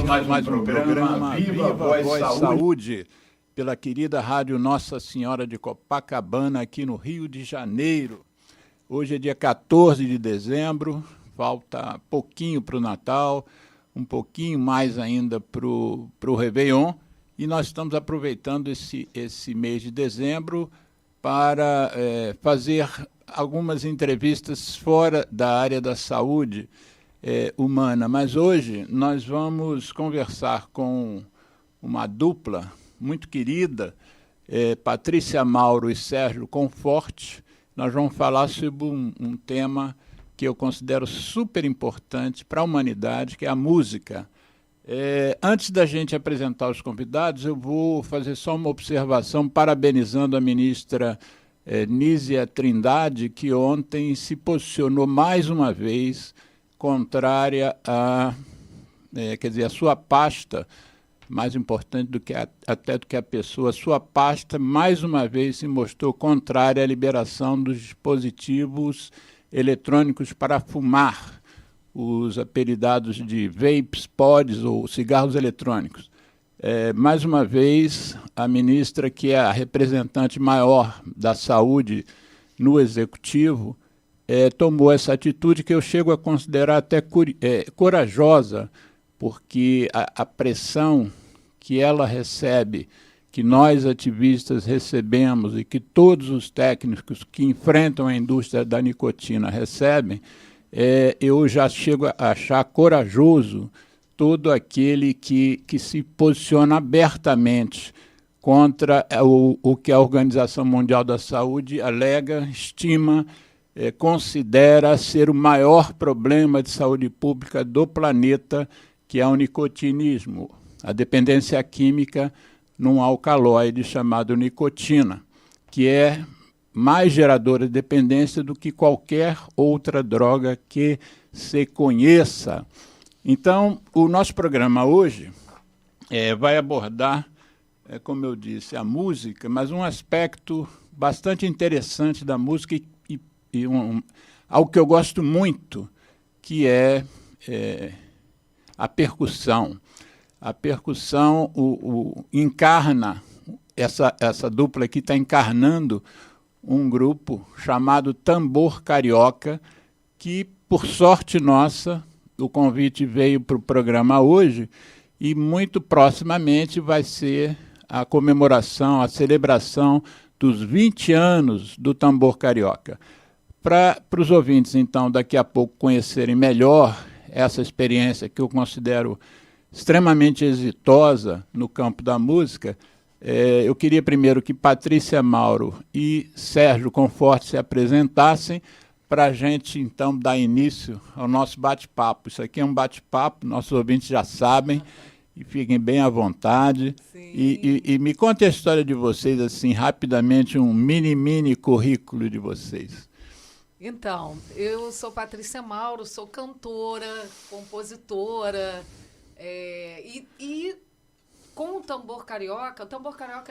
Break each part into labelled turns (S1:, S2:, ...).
S1: mais um programa Viva Voz Saúde, pela querida Rádio Nossa Senhora de Copacabana, aqui no Rio de Janeiro. Hoje é dia 14 de dezembro, falta pouquinho para o Natal, um pouquinho mais ainda para o Réveillon, e nós estamos aproveitando esse mês de dezembro para fazer algumas entrevistas fora da área da saúde humana. Mas hoje nós vamos conversar com uma dupla muito querida, Patrícia Mauro e Sérgio Conforte. Nós vamos falar sobre um tema que eu considero super importante para a humanidade, que é a música. Antes da gente apresentar os convidados, eu vou fazer só uma observação parabenizando a ministra Nízia Trindade, que ontem se posicionou mais uma vez contrária a sua pasta, mais importante até do que a pessoa, a sua pasta mais uma vez se mostrou contrária à liberação dos dispositivos eletrônicos para fumar, os apelidados de vapes, pods ou cigarros eletrônicos. Mais uma vez, a ministra, que é a representante maior da saúde no Executivo, tomou essa atitude que eu chego a considerar até corajosa, porque a pressão que ela recebe, que nós ativistas recebemos e que todos os técnicos que enfrentam a indústria da nicotina recebem, eu já chego a achar corajoso todo aquele que se posiciona abertamente contra o que a Organização Mundial da Saúde alega, estima, considera ser o maior problema de saúde pública do planeta, que é o nicotinismo, a dependência química num alcaloide chamado nicotina, que é mais geradora de dependência do que qualquer outra droga que se conheça. Então, o nosso programa hoje vai abordar, como eu disse, a música, mas um aspecto bastante interessante da música e algo que eu gosto muito, que é a percussão. A percussão encarna, essa dupla aqui está encarnando um grupo chamado Tambor Carioca, que, por sorte nossa, o convite veio para o programa hoje e muito proximamente vai ser a comemoração, a celebração dos 20 anos do Tambor Carioca. Para os ouvintes, então, daqui a pouco conhecerem melhor essa experiência que eu considero extremamente exitosa no campo da música, eu queria primeiro que Patrícia Mauro e Sérgio Conforte se apresentassem para a gente, então, dar início ao nosso bate-papo. Isso aqui é um bate-papo, nossos ouvintes já sabem, e fiquem bem à vontade. E me conte a história de vocês, assim, rapidamente, um mini currículo de vocês.
S2: Então, eu sou Patrícia Mauro, sou cantora, compositora, e com o Tambor Carioca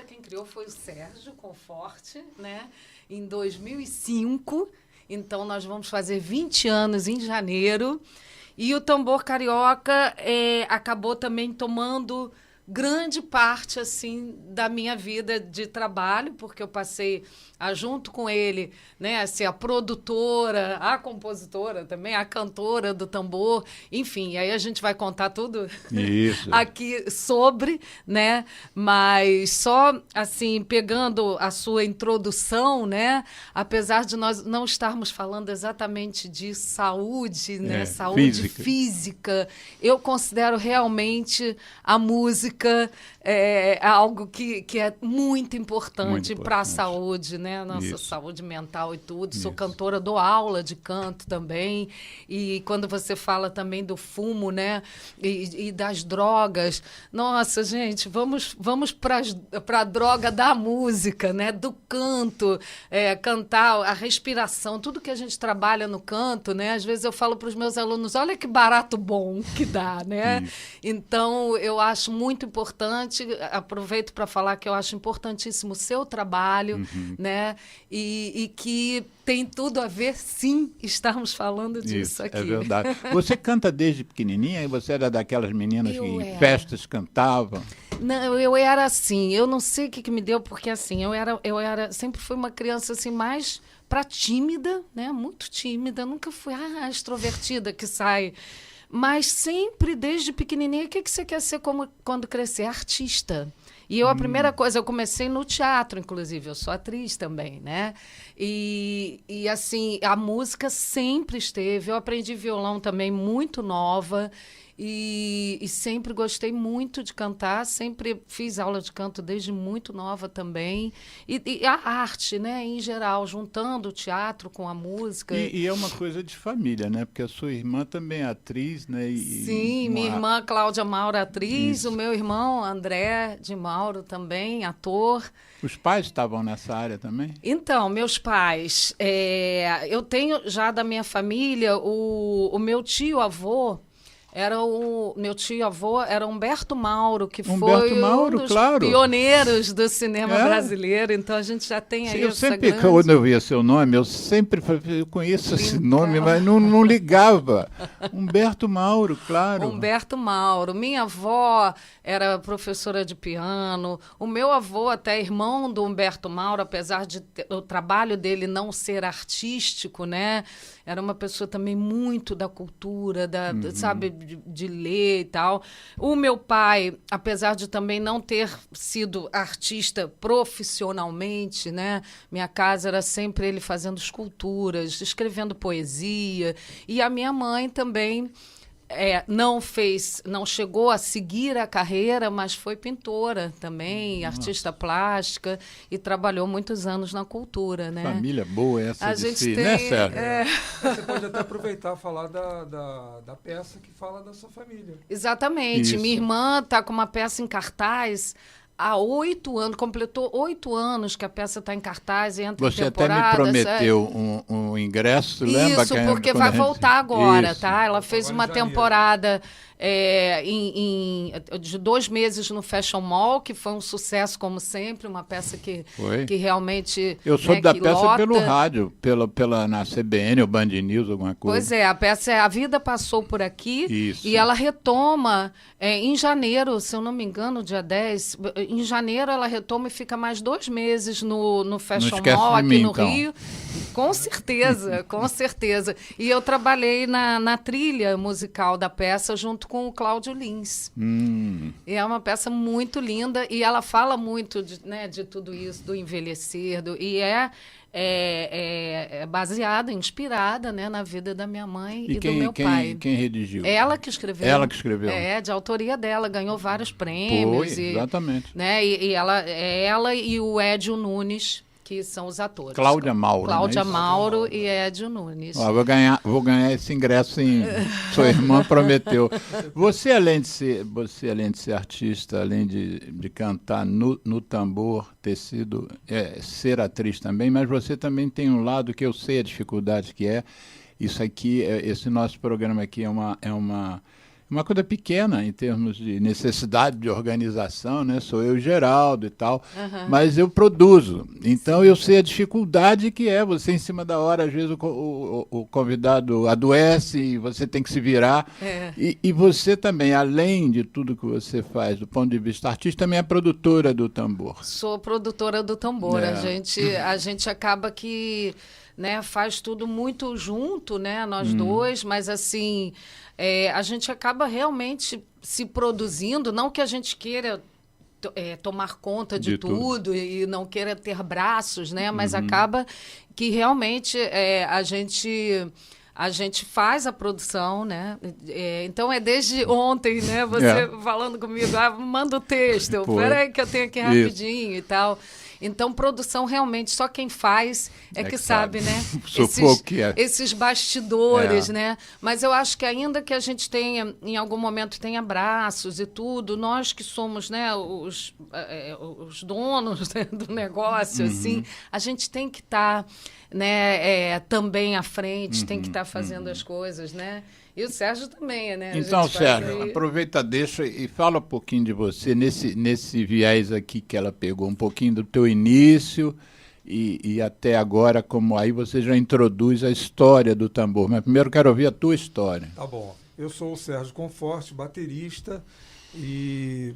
S2: quem criou foi o Sérgio Conforte, né, em 2005, então nós vamos fazer 20 anos em janeiro, e o Tambor Carioca acabou também tomando grande parte assim da minha vida de trabalho, porque eu passei junto com ele, né, a ser a produtora, a compositora também, a cantora do tambor, enfim, aí a gente vai contar tudo
S1: isso
S2: aqui sobre, né, mas só assim, pegando a sua introdução, né, apesar de nós não estarmos falando exatamente de saúde, né, saúde física, eu considero realmente a música algo que é muito importante para a saúde, né? Nossa saúde mental e tudo. Sou cantora, dou aula de canto também. E quando você fala também do fumo, né? E das drogas, nossa, gente, vamos para a droga da música, né? Do canto, cantar, a respiração, tudo que a gente trabalha no canto, né? Às vezes eu falo para os meus alunos, olha que barato bom que dá, né? Então, eu acho muito importante. Aproveito para falar que eu acho importantíssimo o seu trabalho, né? E que tem tudo a ver, sim, estarmos falando disso aqui.
S1: É verdade. Você canta desde pequenininha e você era daquelas meninas que em festas cantavam?
S2: Não, eu era assim, eu não sei o que me deu, porque assim, sempre fui uma criança assim mais para tímida, né? Muito tímida, nunca fui extrovertida que sai. Mas sempre, desde pequenininha, o que você quer ser quando crescer? Artista. E a primeira coisa, eu comecei no teatro, inclusive, eu sou atriz também, né? E assim, a música sempre esteve, eu aprendi violão também muito nova, e sempre gostei muito de cantar, sempre fiz aula de canto desde muito nova também. E a arte, né, em geral, juntando o teatro com a música.
S1: E é uma coisa de família, né? Porque a sua irmã também é atriz, né?
S2: Sim, minha irmã Cláudia Mauro, atriz, o meu irmão André de Mauro também, ator.
S1: Os pais estavam nessa área também?
S2: Então, meus pais, eu tenho já da minha família, o meu tio-avô, meu tio-avô era Humberto Mauro, que foi um dos pioneiros do cinema brasileiro. Então, a gente já tem aí essa grande...
S1: Quando eu via seu nome, eu conheço esse nome, mas não ligava. Humberto Mauro, claro.
S2: Humberto Mauro. Minha avó era professora de piano. O meu avô, até irmão do Humberto Mauro, apesar de o trabalho dele não ser artístico, né? Era uma pessoa também muito da cultura, sabe, de ler e tal. O meu pai, apesar de também não ter sido artista profissionalmente, né? Minha casa era sempre ele fazendo esculturas, escrevendo poesia. E a minha mãe também... não chegou a seguir a carreira, mas foi pintora também, artista plástica, e trabalhou muitos anos na cultura, né?
S1: Família boa essa
S2: de si,
S1: né, Sérgio?
S3: Você pode até aproveitar e falar da peça que fala da sua família.
S2: Exatamente.
S1: Isso.
S2: Minha irmã está com uma peça em cartaz há 8 anos, completou 8 anos que a peça está em cartaz e entra
S1: Você
S2: em temporada.
S1: Você até me prometeu um ingresso, lembra?
S2: Isso, porque vai voltar agora,
S1: Isso.
S2: tá? Ela fez uma temporada de 2 meses no Fashion Mall, que foi um sucesso, como sempre, uma peça que realmente...
S1: Eu soube da peça
S2: lota.
S1: pelo rádio, na CBN ou Band News, alguma coisa.
S2: Pois é, a peça A Vida Passou Por Aqui.
S1: Isso.
S2: E ela retoma em janeiro, se eu não me engano, dia 10. Em janeiro ela retoma e fica mais 2 meses no Fashion Mall aqui no Rio. Com certeza, com certeza. E eu trabalhei na trilha musical da peça junto com o Cláudio Lins. E é uma peça muito linda e ela fala muito de tudo isso, do envelhecer, e baseada, inspirada, né, na vida da minha mãe e do meu pai.
S1: Quem redigiu?
S2: Ela que escreveu.
S1: Ela que escreveu.
S2: De autoria dela, ganhou vários prêmios.
S1: Foi, exatamente.
S2: Né, e ela e o Édio Nunes, que são os atores.
S1: Cláudia Mauro.
S2: Cláudia Mauro e Édio Nunes.
S1: Vou ganhar esse ingresso em... Sua irmã prometeu. Você, além de ser artista, além de cantar no tambor, ser atriz também, mas você também tem um lado que eu sei a dificuldade que é. Isso aqui, esse nosso programa aqui é uma coisa pequena em termos de necessidade de organização, né? Sou eu, Geraldo e tal, mas eu produzo. Então, eu sei a dificuldade que é você em cima da hora, às vezes o convidado adoece e você tem que se virar. E você também, além de tudo que você faz do ponto de vista artístico, também é produtora do tambor.
S2: Sou produtora do tambor. A gente acaba que... né, faz tudo muito junto, né, nós dois, mas assim, a gente acaba realmente se produzindo, não que a gente queira tomar conta de tudo e não queira ter braços, né, mas acaba que realmente a gente faz a produção, né? Então é desde ontem, né? Você falando comigo, manda o texto, peraí que eu tenho aqui rapidinho e tal. Então, produção realmente, só quem faz que sabe, né? Esses bastidores, né? Mas eu acho que ainda que a gente tenha, em algum momento, tenha braços e tudo, nós que somos, né, os donos, né, do negócio, assim, a gente tem que estar, né, também à frente, tem que estar fazendo as coisas, né? E o Sérgio também, né? A
S1: Então,
S2: gente faz
S1: Sérgio,
S2: aí-
S1: aproveita, deixa e fala um pouquinho de você, nesse viés aqui que ela pegou, um pouquinho do teu início e até agora, como aí você já introduz a história do tambor. Mas primeiro quero ouvir a tua história.
S3: Tá bom. Eu sou o Sérgio Conforte, baterista, e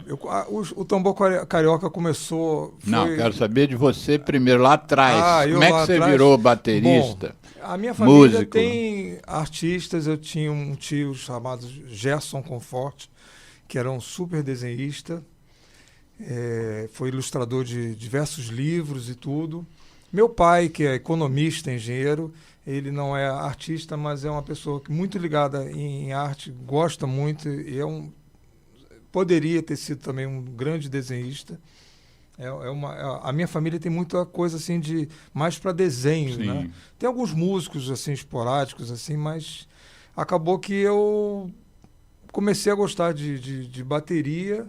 S3: o tambor carioca começou...
S1: Não, quero saber de você primeiro, lá atrás.
S3: eu
S1: Como é que
S3: lá
S1: você
S3: atrás?
S1: virou baterista?
S3: Bom, a minha família
S1: músico?
S3: tem artistas. Eu tinha um tio chamado Gerson Conforte, que era um super desenhista, foi ilustrador de diversos livros e tudo. Meu pai, que é economista, engenheiro, ele não é artista, mas é uma pessoa muito ligada em arte, gosta muito, e poderia ter sido também um grande desenhista. A minha família tem muita coisa assim de mais para desenho,
S1: Sim.
S3: né? Tem alguns músicos assim esporádicos assim, mas acabou que eu comecei a gostar de bateria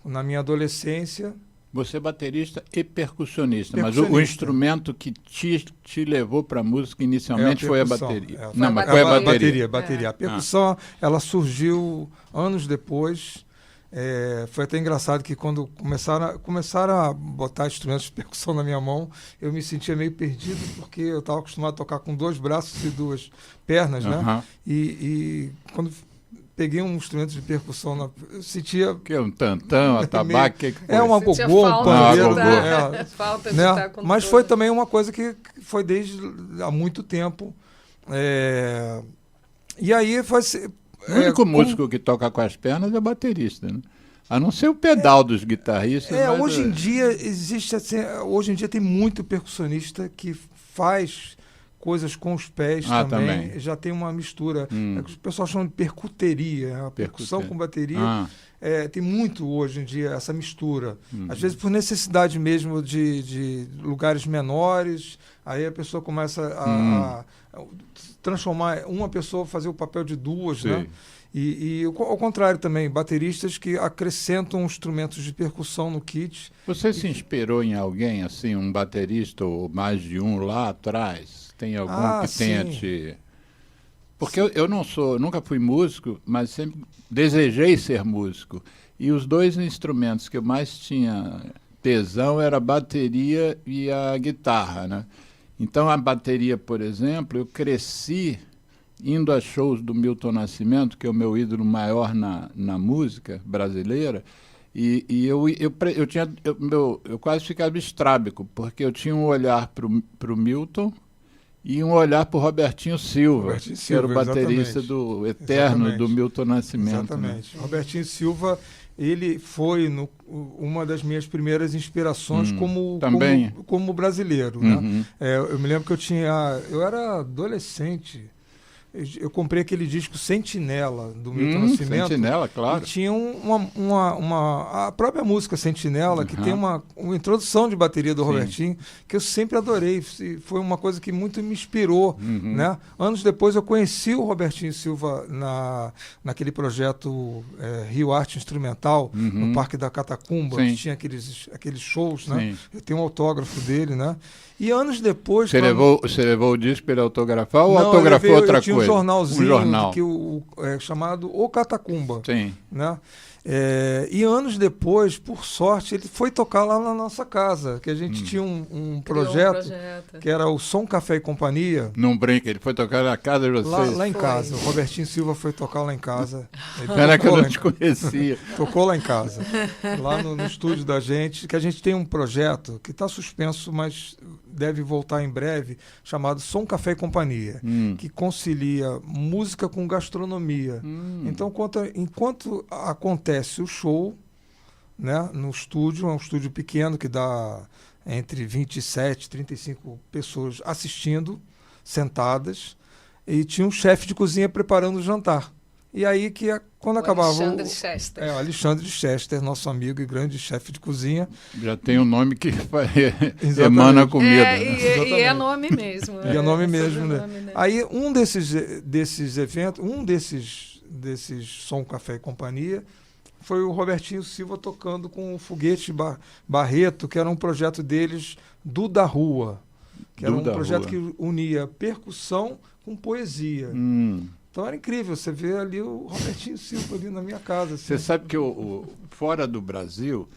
S3: na minha adolescência.
S1: Você é baterista e percussionista, mas o
S3: Percussionista.
S1: instrumento que te levou para a música inicialmente foi a
S3: percussão.
S1: bateria.
S2: Não, mas
S1: foi a
S2: bateria.
S3: Bateria. A percussão, ela surgiu anos depois. Foi até engraçado que quando começaram a botar instrumentos de percussão na minha mão, eu me sentia meio perdido, porque eu estava acostumado a tocar com 2 braços e 2 pernas, né? E quando peguei um instrumento de percussão, eu sentia...
S1: Que é um tantão, atabaque, que foi?
S3: uma
S2: Sentia
S3: gogô, um
S2: falta
S3: pandeiro.
S2: de estar- falta de
S3: né?
S2: estar com
S3: Mas
S2: tudo.
S3: foi também uma coisa que foi desde há muito tempo. E aí foi...
S1: O único músico que toca com as pernas é o baterista, né? A não ser o pedal dos guitarristas. mas,
S3: hoje em dia existe assim, hoje em dia tem muito percussionista que faz coisas com os pés também. Já tem uma mistura. O pessoal chama de percuteria, a percussão com bateria. Tem muito hoje em dia essa mistura. Às vezes por necessidade mesmo de lugares menores, aí a pessoa começa a transformar uma pessoa, fazer o papel de 2, né? E ao contrário também, bateristas que acrescentam instrumentos de percussão no kit.
S1: Você se inspirou em alguém, assim, um baterista ou mais de um lá atrás? Tem algum que tenha
S3: sim.
S1: te... Porque eu nunca fui músico, mas sempre desejei ser músico. E os 2 instrumentos que eu mais tinha tesão era a bateria e a guitarra, né? Então a bateria, por exemplo, eu cresci indo a shows do Milton Nascimento, que é o meu ídolo maior na música brasileira, e eu quase ficava estrábico, porque eu tinha um olhar para o Milton e um olhar para o Robertinho Silva, que era o baterista do eterno do Milton Nascimento.
S3: Exatamente. Né? Robertinho Silva, ele foi uma das minhas primeiras inspirações como brasileiro. Né? Eu me lembro que eu era adolescente. Eu comprei aquele disco Sentinela, do Milton Nascimento.
S1: Sentinela, claro.
S3: E tinha a própria música Sentinela, que tem uma introdução de bateria do Robertinho, que eu sempre adorei. Foi uma coisa que muito me inspirou. Né? Anos depois eu conheci o Robertinho Silva naquele projeto Rio Arte Instrumental, no Parque da Catacumba, que tinha aqueles shows. Né? Eu tenho um autógrafo dele, né? E anos depois...
S1: Você levou o disco para ele autografar ou
S3: Não,
S1: autografou outra coisa?
S3: Eu tinha um jornalzinho
S1: jornal.
S3: chamado O Catacumba.
S1: Sim.
S3: Né? E anos depois, por sorte, ele foi tocar lá na nossa casa, que a gente tinha um projeto que era o Som Café e Companhia.
S1: Não brinca, ele foi tocar na casa de vocês?
S3: Lá em casa. O Robertinho Silva foi tocar lá em casa.
S1: Era que eu não te conhecia.
S3: Tocou lá em casa. Lá no estúdio da gente, que a gente tem um projeto que está suspenso, mas deve voltar em breve, chamado Som Café e Companhia, que concilia música com gastronomia. Então, enquanto acontece o show, né, no estúdio, é um estúdio pequeno que dá entre 27 e 35 pessoas assistindo, sentadas, e tinha um chefe de cozinha preparando o jantar. E aí quando acabava
S2: Alexandre Chester.
S3: o Alexandre Chester, nosso amigo e grande chefe de cozinha.
S1: Já tem um nome que emana a comida.
S2: E é nome mesmo.
S3: E é nome mesmo, né?
S2: Nome, né?
S3: Aí um desses eventos, desses Som Café e Companhia, foi o Robertinho Silva tocando com o Foguete Barreto, que era um projeto deles do Da Rua, que era um projeto que unia percussão com poesia. Então era incrível, você vê ali o Robertinho Silva ali na minha casa. Assim.
S1: Você sabe que fora do Brasil,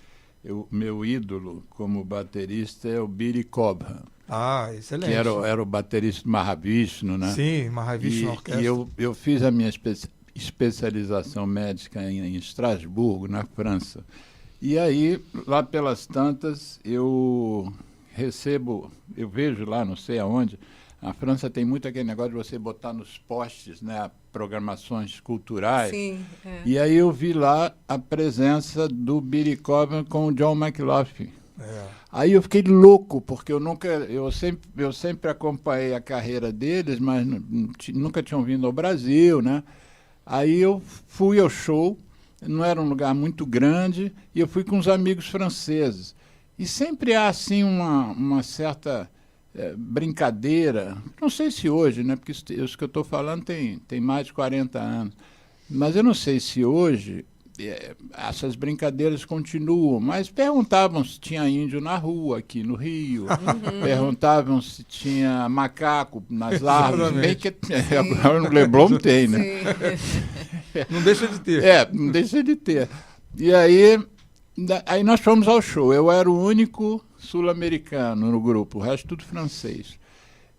S1: meu ídolo como baterista é o Billy Cobham.
S3: Ah, excelente.
S1: Que era o baterista do Mahavishnu, né?
S3: Sim, Mahavishnu na orquestra.
S1: E eu fiz a minha especialização médica em Estrasburgo, na França. E aí, lá pelas tantas, eu vejo lá, não sei aonde, a França tem muito aquele negócio de você botar nos postes, né, programações culturais.
S2: Sim, é.
S1: E aí eu vi lá a presença do Billy Cobham com o John McLaughlin.
S3: É.
S1: Aí eu fiquei louco, porque eu sempre acompanhei a carreira deles, mas nunca tinham vindo ao Brasil, né? Aí eu fui ao show, não era um lugar muito grande, e eu fui com uns amigos franceses. E sempre há, assim, uma certa brincadeira, não sei se hoje, né? Porque isso que eu estou falando tem mais de 40 anos, mas eu não sei se hoje essas brincadeiras continuam, mas perguntavam se tinha índio na rua aqui no Rio, perguntavam se tinha macaco nas árvores, bem que agora no Leblon tem, né?
S3: Não deixa de ter.
S1: Não deixa de ter. E aí nós fomos ao show, eu era o único sul-americano no grupo, o resto tudo francês.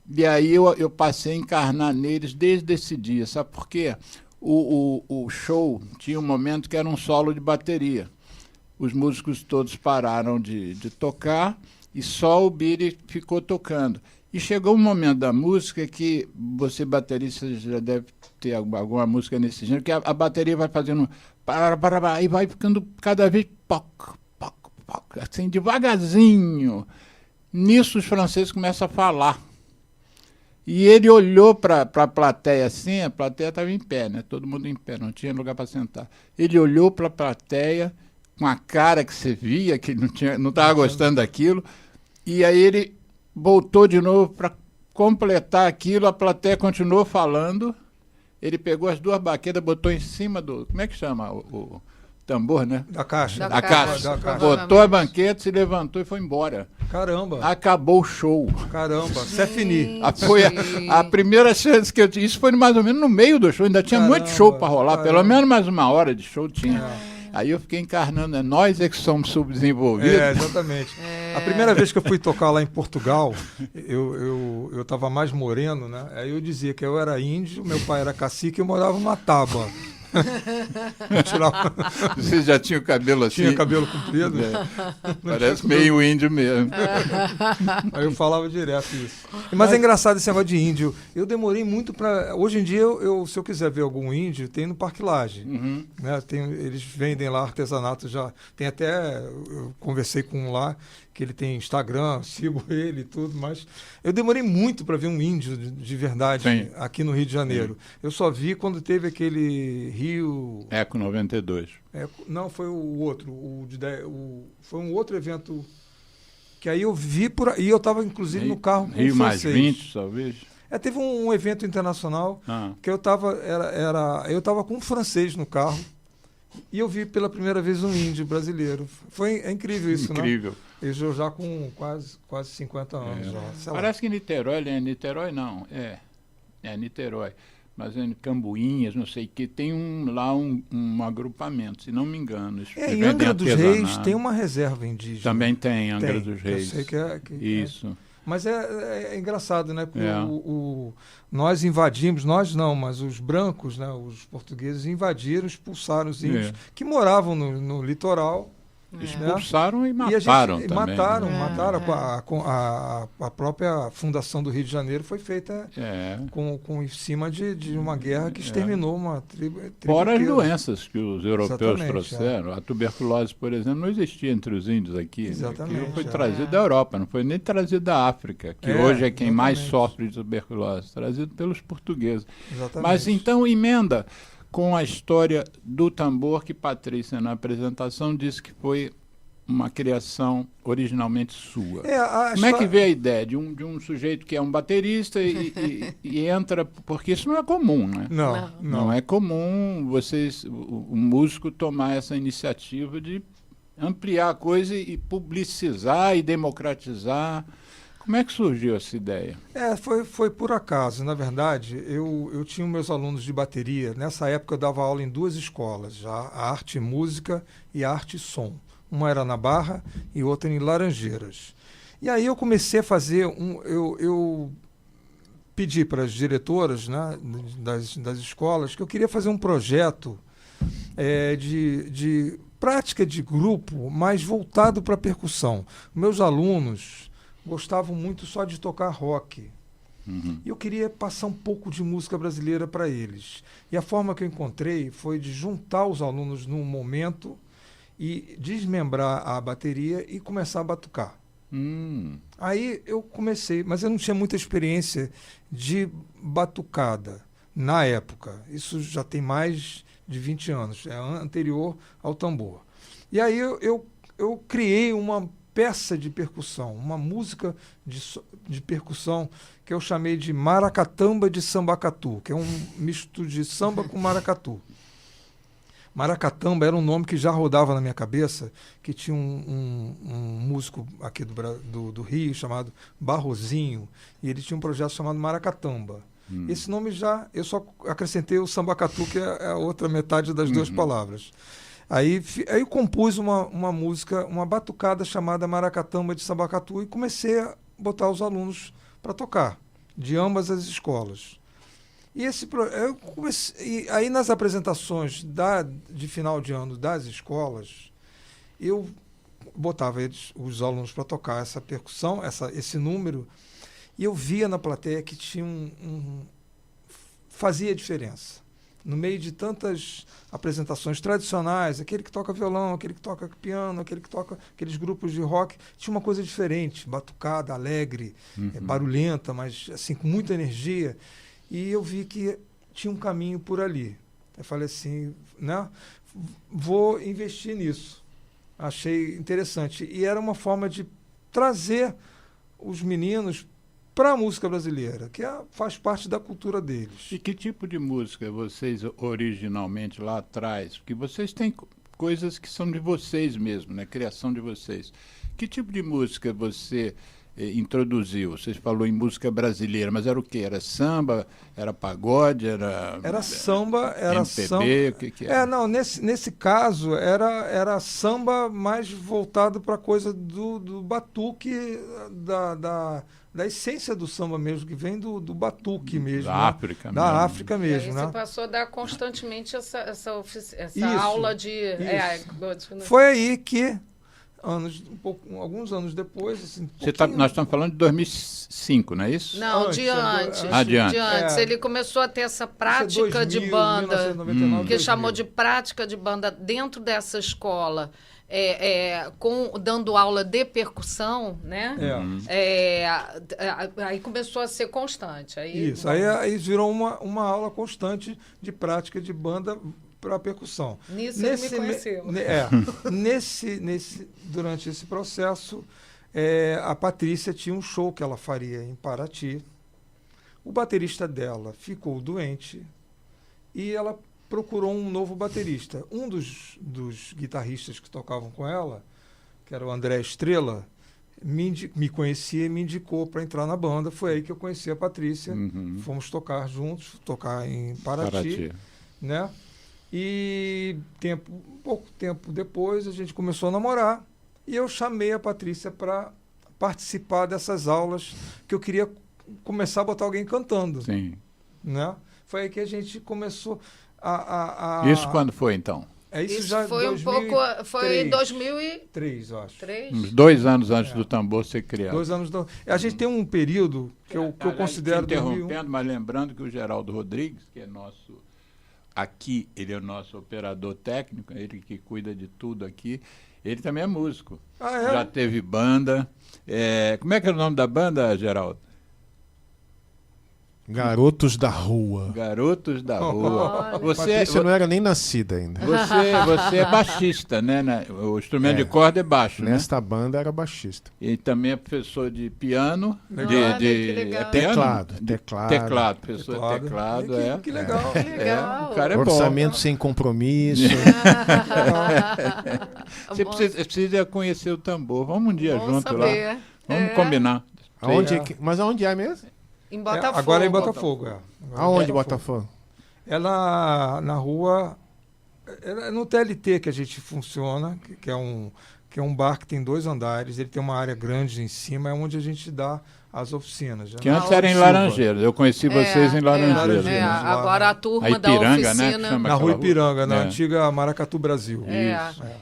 S1: E aí eu passei a encarnar neles desde esse dia, sabe por quê? O show tinha um momento que era um solo de bateria. Os músicos todos pararam de tocar e só o Billy ficou tocando. E chegou um momento da música que você, baterista, já deve ter alguma música nesse gênero, que a bateria vai fazendo e vai ficando cada vez assim, devagarzinho. Nisso os franceses começam a falar. E ele olhou para a plateia assim, a plateia estava em pé, né? Todo mundo em pé, não tinha lugar para sentar. Ele olhou para a plateia com a cara que você via, que não estava gostando daquilo, e aí ele voltou de novo para completar aquilo, a plateia continuou falando, ele pegou as duas baquetas, botou em cima do... Como é que chama o tambor, né?
S3: Da caixa.
S1: Da caixa. Botou a banqueta, se levantou e foi embora.
S3: Caramba.
S1: Acabou o show.
S3: Caramba, c'est fini.
S1: Foi a primeira chance que eu tive. Isso foi mais ou menos no meio do show, ainda tinha muito show para rolar, pelo menos mais uma hora de show tinha. Aí eu fiquei encarnando, nós que somos subdesenvolvidos.
S3: Exatamente. A primeira vez que eu fui tocar lá em Portugal, eu estava mais moreno, né? Aí eu dizia que eu era índio, meu pai era cacique e eu morava numa tábua.
S1: Você já tinha o cabelo assim?
S3: Tinha cabelo comprido.
S1: Parece meio índio mesmo.
S3: Aí eu falava direto isso. Mas é engraçado esse negócio de índio. Eu demorei muito para... Hoje em dia, se eu quiser ver algum índio, tem no Parque Lage. Né? Eles vendem lá artesanato já. Tem até... Eu conversei com um lá, que ele tem Instagram, sigo ele e tudo, mas eu demorei muito para ver um índio de verdade aqui no Rio de Janeiro. Eu só vi quando teve aquele Rio...
S1: Eco 92.
S3: Não, foi o outro. Foi um outro evento que aí eu vi por aí. Eu estava, inclusive, no carro com
S1: Rio
S3: o
S1: mais
S3: francês.
S1: 20, talvez?
S3: Teve um evento internacional que eu estava com um francês no carro e eu vi pela primeira vez um índio brasileiro. É incrível isso,
S1: incrível.
S3: Né? Eu já com quase 50 anos. Já,
S1: parece que Niterói, Niterói não, é Niterói, mas em Cambuinhas, não sei o que, tem lá um agrupamento, se não me engano.
S3: Em Angra dos Reis tem uma reserva indígena.
S1: Também tem, Angra dos Reis.
S3: Eu sei que
S1: isso.
S3: Mas é engraçado, né? Porque nós invadimos, nós não, mas os brancos, né, os portugueses invadiram, expulsaram os índios que moravam no litoral.
S1: Expulsaram e mataram também.
S3: Mataram. A própria fundação do Rio de Janeiro foi feita em cima de uma guerra que exterminou uma tribo.
S1: Fora as doenças que os europeus trouxeram. A tuberculose, por exemplo, não existia entre os índios aqui.
S3: Exatamente.
S1: Aquilo foi trazido da Europa, não foi nem trazido da África, que hoje é quem mais sofre de tuberculose, trazido pelos portugueses.
S3: Exatamente.
S1: Mas então emenda com a história do tambor, que Patrícia, na apresentação, disse que foi uma criação originalmente sua. Como é que veio a ideia de um sujeito que é um baterista e entra... Porque isso não é comum, né? Não é comum o músico tomar essa iniciativa de ampliar a coisa e publicizar e democratizar. Como é que surgiu essa ideia?
S3: Foi por acaso. Na verdade, eu tinha meus alunos de bateria. Nessa época eu dava aula em 2 escolas, a Arte e Música e a Arte e Som. Uma era na Barra e outra em Laranjeiras. E aí eu comecei a fazer eu pedi para as diretoras, né, das escolas que eu queria fazer um projeto de prática de grupo, mais voltado para a percussão. Meus alunos gostavam muito só de tocar rock. E eu queria passar um pouco de música brasileira para eles. E a forma que eu encontrei foi de juntar os alunos num momento e desmembrar a bateria e começar a batucar. Aí eu comecei, mas eu não tinha muita experiência de batucada na época. Isso já tem mais de 20 anos, é anterior ao tambor. E aí eu criei uma peça de percussão, uma música de percussão que eu chamei de Maracatamba de Sambacatu, que é um misto de samba com maracatu. Maracatamba era um nome que já rodava na minha cabeça, que tinha um músico aqui do Rio chamado Barrozinho, e ele tinha um projeto chamado Maracatamba. Esse nome eu só acrescentei o Sambacatu, que é a outra metade das 2 palavras. Aí eu compus uma música, uma batucada chamada Maracatamba de Sambacatu, e comecei a botar os alunos para tocar, de ambas as escolas. E aí nas apresentações de final de ano das escolas, eu botava os alunos para tocar essa percussão, esse número, e eu via na plateia que tinha fazia diferença. No meio de tantas apresentações tradicionais, aquele que toca violão, aquele que toca piano, aquele que toca aqueles grupos de rock, tinha uma coisa diferente, batucada, alegre, barulhenta, mas assim, com muita energia. E eu vi que tinha um caminho por ali. Eu falei assim, né? Vou investir nisso. Achei interessante. E era uma forma de trazer os meninos para a música brasileira, que faz parte da cultura deles.
S1: E que tipo de música vocês originalmente lá atrás? Porque vocês têm coisas que são de vocês mesmo, né? Criação de vocês. Que tipo de música você introduziu? Você falou em música brasileira, mas era o quê? Era samba? Era pagode?
S3: Era samba, era
S1: MPB,
S3: samba.
S1: O que era?
S3: Não, nesse caso era samba mais voltado para a coisa do batuque, da essência do samba mesmo, que vem do batuque mesmo.
S1: Da
S3: né?
S1: África mesmo.
S3: Da África mesmo,
S2: E aí
S3: né?
S2: você passou a dar constantemente essa
S3: Isso,
S2: aula de...
S3: Foi aí que alguns anos depois, assim,
S1: Nós estamos falando de 2005, não é isso?
S2: Não,
S3: Antes,
S2: de antes.
S1: Adiante.
S2: De antes. Ele começou a ter essa prática de banda,
S3: 1999,
S2: que chamou de prática de banda dentro dessa escola, dando aula de percussão, né? Aí começou a ser constante.
S3: Isso, aí virou uma aula constante de prática de banda para percussão.
S2: Nisso ele me conheceu.
S3: Durante esse processo, a Patrícia tinha um show que ela faria em Paraty. O baterista dela ficou doente e ela procurou um novo baterista. Um dos guitarristas que tocavam com ela, que era o André Estrela, me conhecia e me indicou para entrar na banda. Foi aí que eu conheci a Patrícia. Fomos tocar juntos, tocar em Paraty. Né? E pouco tempo depois a gente começou a namorar e eu chamei a Patrícia para participar dessas aulas, que eu queria começar a botar alguém cantando.
S1: Sim.
S3: Né? Foi aí que a gente começou
S1: Isso quando foi, então?
S2: Isso já foi 2003, foi em 2003,
S3: eu acho.
S1: Uns 2 anos antes do tambor ser criado.
S3: 2 anos. A gente tem um período que eu considero...
S1: Interrompendo, mas lembrando que o Geraldo Rodrigues, que é nosso... Aqui, ele é o nosso operador técnico, ele que cuida de tudo aqui. Ele também é músico. Já teve banda. Como é que é o nome da banda, Geraldo?
S4: Garotos da Rua.
S1: Garotos da Rua.
S4: Patrícia não era nem nascida ainda.
S1: Você é baixista, né? O instrumento de corda é baixo, né?
S4: Nesta banda era baixista.
S1: E também é professor de piano.
S4: Teclado.
S1: Teclado, professor de teclado.
S3: Que legal.
S1: O cara é
S4: Orçamento
S1: bom.
S4: sem compromisso.
S1: Você precisa conhecer o tambor. Vamos um dia junto
S2: saber.
S1: lá. Vamos combinar.
S4: Mas aonde é mesmo?
S2: Em Botafogo.
S3: Agora é em Botafogo,
S4: Aonde Botafogo?
S3: É na rua... É no TLT que a gente funciona, que é um bar que tem 2 andares, ele tem uma área grande em cima, é onde a gente dá as oficinas.
S1: Que antes era em Laranjeiras, eu conheci vocês em Laranjeiras.
S2: Agora a turma
S1: Ipiranga,
S2: da oficina...
S1: Né,
S3: na Rua Ipiranga, na antiga Maracatu Brasil.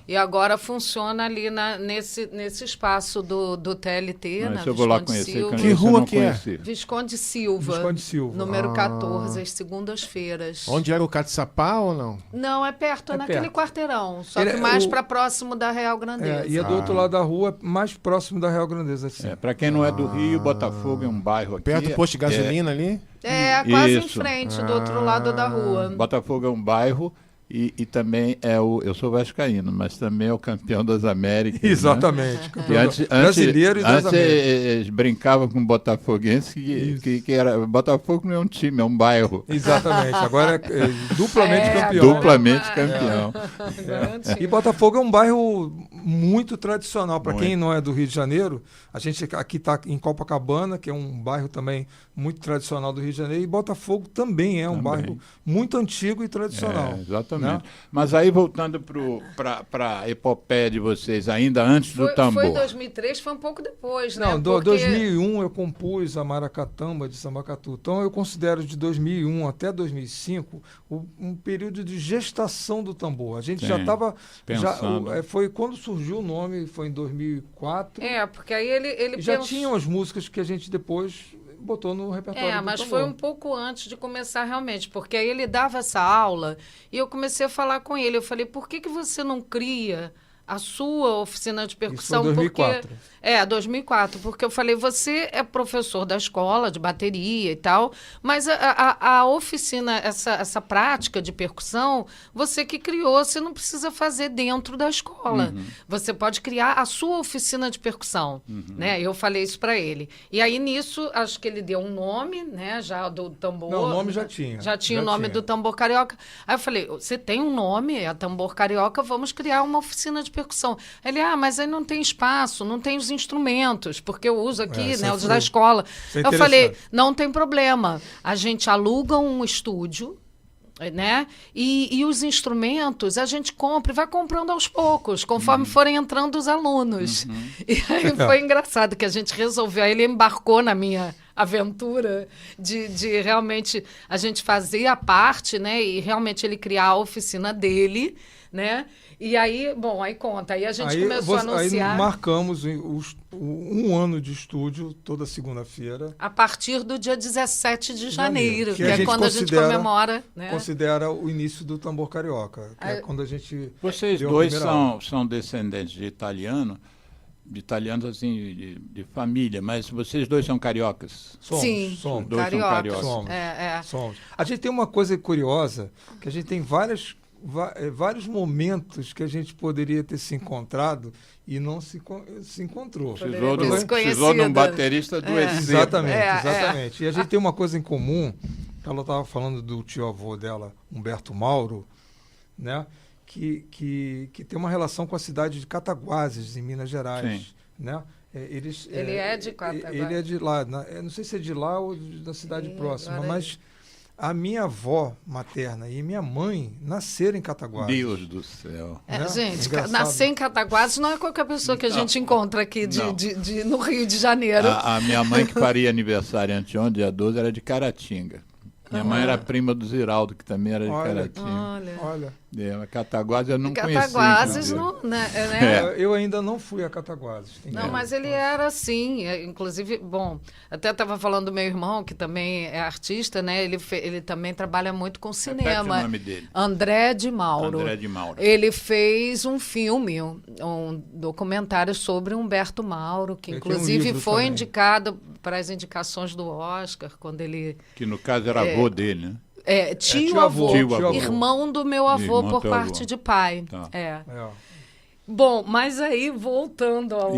S2: E agora funciona ali nesse espaço do TLT,
S1: Mas
S2: na
S1: eu vou lá
S2: Visconde
S1: conhecer.
S2: Silva.
S4: Que rua que é?
S2: Visconde Silva.
S3: Visconde Silva.
S2: Número 14, às segundas-feiras.
S4: Onde era o Caçapá ou não?
S2: Não, é perto, naquele
S3: perto.
S2: Quarteirão. Só que mais para próximo da Real Grandeza.
S3: E é do outro lado da rua, mais próximo da Real Grandeza. Assim.
S1: Para quem não é do Rio, Botafogo é um bairro aqui.
S4: Perto do posto de gasolina ali?
S2: Quase em frente, do outro lado da rua.
S1: Botafogo é um bairro e também eu sou vascaíno, mas também é o campeão das Américas.
S3: Exatamente.
S1: Né? Campeão brasileiro e das Américas. Eles brincavam com botafoguense que era Botafogo não é um time, é um bairro.
S3: Exatamente. Agora é duplamente campeão.
S1: Duplamente campeão.
S3: E Botafogo é um bairro muito tradicional. Para quem não é do Rio de Janeiro, a gente aqui está em Copacabana, que é um bairro também muito tradicional do Rio de Janeiro, e Botafogo também é um bairro muito antigo e tradicional.
S1: Exatamente. Né? Mas aí, voltando para a epopeia de vocês, ainda antes do tambor.
S2: Foi 2003, foi um pouco depois, né?
S3: Não, 2001 eu compus a Maracatamba de Sambacatu. Então eu considero de 2001 até 2005 um período de gestação do tambor. A gente já estava... Foi quando surgiu o nome, foi em 2004.
S2: Porque aí ele
S3: já tinham as músicas que a gente depois botou no repertório do
S2: mas
S3: tambor.
S2: foi um pouco antes de começar realmente, porque aí ele dava essa aula e eu comecei a falar com ele. Eu falei, por que você não cria a sua oficina de percussão?
S3: Isso foi 2004.
S2: 2004, porque eu falei, você é professor da escola de bateria e tal, mas a oficina, essa prática de percussão, você que criou, você não precisa fazer dentro da escola. Você pode criar a sua oficina de percussão, né? Eu falei isso para ele. E aí, nisso, acho que ele deu um nome, né, já do tambor.
S3: Não, o nome já tinha.
S2: Já tinha o nome do tambor carioca. Aí eu falei, você tem um nome, é tambor carioca, vamos criar uma oficina de percussão. Ele, mas aí não tem espaço, não tem os instrumentos, porque eu uso aqui, né, os da escola. Eu falei, não tem problema, a gente aluga um estúdio, né, e os instrumentos a gente compra e vai comprando aos poucos, conforme forem entrando os alunos. E aí foi engraçado que a gente resolveu, aí ele embarcou na minha aventura de realmente a gente fazer a parte, né, e realmente ele criar a oficina dele, né. E aí, aí conta. Aí a gente começou a anunciar...
S3: Aí marcamos um ano de estúdio, toda segunda-feira.
S2: A partir do dia 17 de janeiro, que é quando a gente comemora... Né?
S3: Considera o início do tambor carioca, que é quando a gente...
S1: Vocês dois são descendentes de italianos assim, de família, mas vocês dois são cariocas?
S3: Somos.
S1: Dois
S2: cariocas.
S1: São
S2: cariocas.
S3: Somos. A gente tem uma coisa curiosa, que a gente tem vários momentos que a gente poderia ter se encontrado e não se encontrou.
S1: Precisou de um baterista do
S3: Exatamente. E a gente tem uma coisa em comum, ela estava falando do tio-avô dela, Humberto Mauro, né? Que tem uma relação com a cidade de Cataguases, em Minas Gerais. Né?
S2: Ele é de Cataguases?
S3: Ele é de lá. Não sei se é de lá ou da cidade próxima, mas... A minha avó materna e minha mãe nasceram em Cataguases.
S1: Deus do céu.
S2: Gente, nascer em Cataguases não é qualquer pessoa que a gente encontra aqui no Rio de Janeiro.
S1: A minha mãe, que faria aniversário anteontem, dia 12, era de Caratinga. Minha mãe era prima do Ziraldo, que também era de Caratinga.
S3: Olha.
S1: Cataguases eu não conhecia.
S2: Cataguases não, né?
S3: Eu ainda não fui a Cataguases.
S2: Mas ele era assim, inclusive, até estava falando do meu irmão, que também é artista, né? Ele também trabalha muito com cinema.
S1: Repete o nome dele.
S2: André de Mauro. Ele fez um filme, um documentário sobre Humberto Mauro, que inclusive foi indicado para as indicações do Oscar, quando ele...
S1: Que no caso era avô dele, né?
S2: Tio-avô, irmão do meu avô por parte de pai.
S1: Tá.
S2: Bom, mas aí voltando ao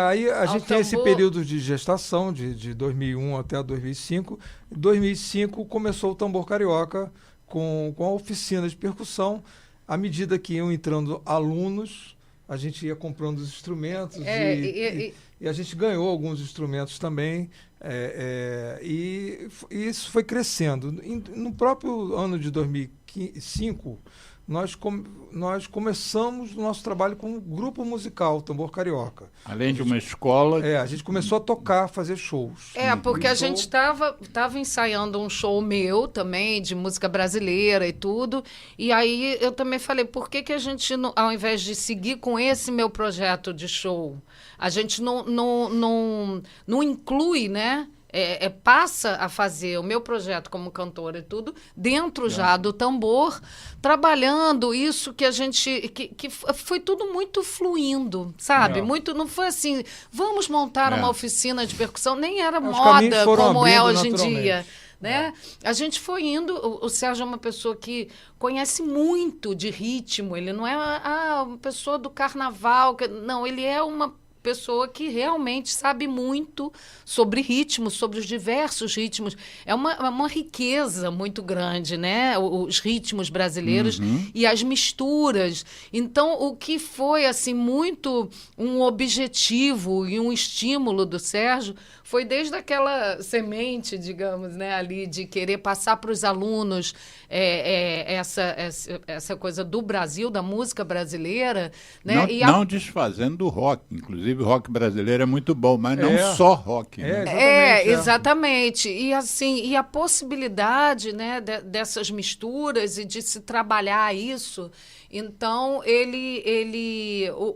S3: aí a gente tem esse período de gestação, de 2001 até 2005. Em 2005 começou o tambor carioca com a oficina de percussão. À medida que iam entrando alunos, a gente ia comprando os instrumentos e a gente ganhou alguns instrumentos também. E isso foi crescendo. No próprio ano de 2005, nós começamos o nosso trabalho com um grupo musical, Tambor Carioca.
S1: Além de uma escola...
S3: a gente começou a tocar, fazer shows.
S2: Porque a gente estava ensaiando um show meu também, de música brasileira e tudo, e aí eu também falei, por que a gente, ao invés de seguir com esse meu projeto de show, a gente não inclui, né? Passa a fazer o meu projeto como cantora e tudo dentro já do tambor, trabalhando isso que a gente que foi tudo muito fluindo, sabe? Muito, não foi assim, vamos montar uma oficina de percussão, nem era moda como é hoje em dia. Né? A gente foi indo, o Sérgio é uma pessoa que conhece muito de ritmo, ele não é uma pessoa do carnaval, não, ele é uma pessoa que realmente sabe muito sobre ritmos, sobre os diversos ritmos. É uma riqueza muito grande, né? Os ritmos brasileiros e as misturas. Então, o que foi assim muito um objetivo e um estímulo do Sérgio foi desde aquela semente, digamos, né, ali de querer passar para os alunos essa coisa do Brasil, da música brasileira, né?
S1: Não desfazendo do rock, inclusive o rock brasileiro é muito bom, mas não só rock.
S2: Exatamente. E assim, e a possibilidade, né, dessas misturas e de se trabalhar isso. Então,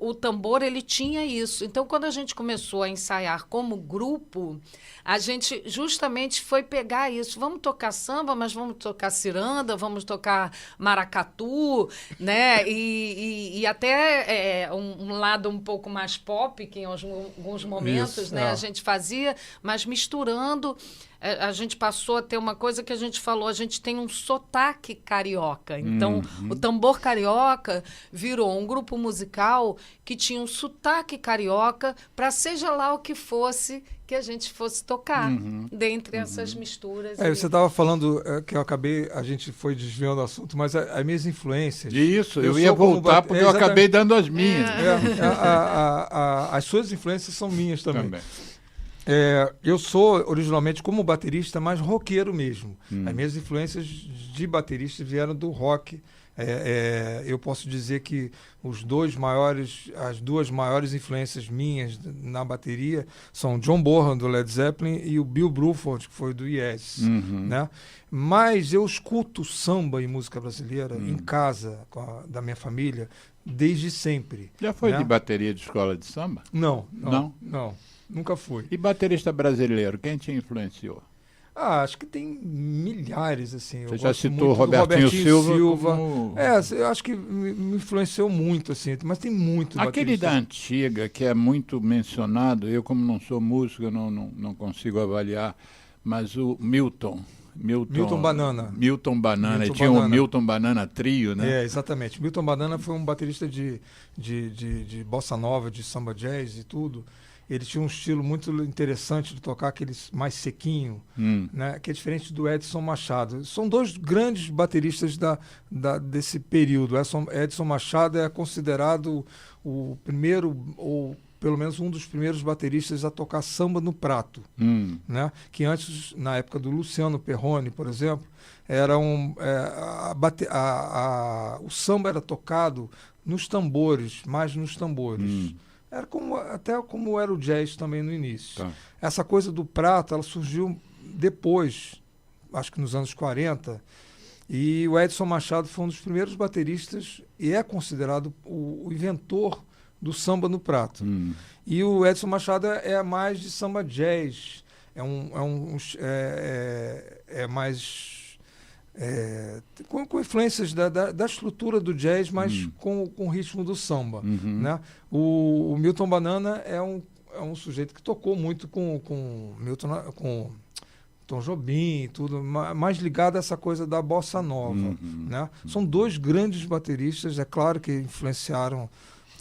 S2: o tambor, ele tinha isso. Então, quando a gente começou a ensaiar como grupo, a gente justamente foi pegar isso. Vamos tocar samba, mas vamos tocar ciranda, vamos tocar maracatu, né? E até um lado um pouco mais pop, que em alguns momentos isso, né, a gente fazia, mas misturando. A gente passou a ter uma coisa que a gente falou, a gente tem um sotaque carioca. Então, o Tambor Carioca virou um grupo musical que tinha um sotaque carioca para seja lá o que fosse que a gente fosse tocar, dentre essas misturas.
S3: Você estava falando que a gente foi desviando o assunto, mas as minhas influências...
S1: Isso, eu ia voltar porque eu acabei dando as minhas.
S3: As suas influências são minhas também. Eu sou, originalmente, como baterista, mais roqueiro mesmo. As minhas influências de baterista vieram do rock. Eu posso dizer que as duas maiores influências minhas na bateria são John Bonham, do Led Zeppelin, e o Bill Bruford, que foi do Yes. Né? Mas eu escuto samba e música brasileira em casa, da minha família, desde sempre.
S1: Já foi de bateria de escola de samba?
S3: Não. Nunca fui.
S1: E baterista brasileiro, quem te influenciou?
S3: Acho que tem milhares, assim.
S1: Você já citou Robertinho Silva.
S3: Como... eu acho que me influenciou muito, assim, mas tem muito.
S1: Aquele da antiga, que é muito mencionado, eu como não sou músico, eu não consigo avaliar, mas o Milton Banana. E tinha o Milton Banana Trio, né?
S3: Exatamente. Milton Banana foi um baterista de bossa nova, de samba jazz e tudo. Ele tinha um estilo muito interessante de tocar, aquele mais sequinho, né? Que é diferente do Edson Machado. São dois grandes bateristas desse período. Edson Machado é considerado o primeiro, ou pelo menos um dos primeiros bateristas a tocar samba no prato. Né? Que antes, na época do Luciano Perrone, por exemplo, era o samba era tocado nos tambores, mais nos tambores. Era até como era o jazz também no início. Tá. Essa coisa do prato, ela surgiu depois, acho que nos anos 40, e o Edson Machado foi um dos primeiros bateristas e é considerado o inventor do samba no prato. E o Edson Machado é mais de samba jazz, é mais... com influências da estrutura do jazz, mas com o ritmo do samba. Né? O Milton Banana é um sujeito que tocou muito com Tom Jobim, tudo, mais ligado a essa coisa da bossa nova. Né? São dois grandes bateristas, é claro que influenciaram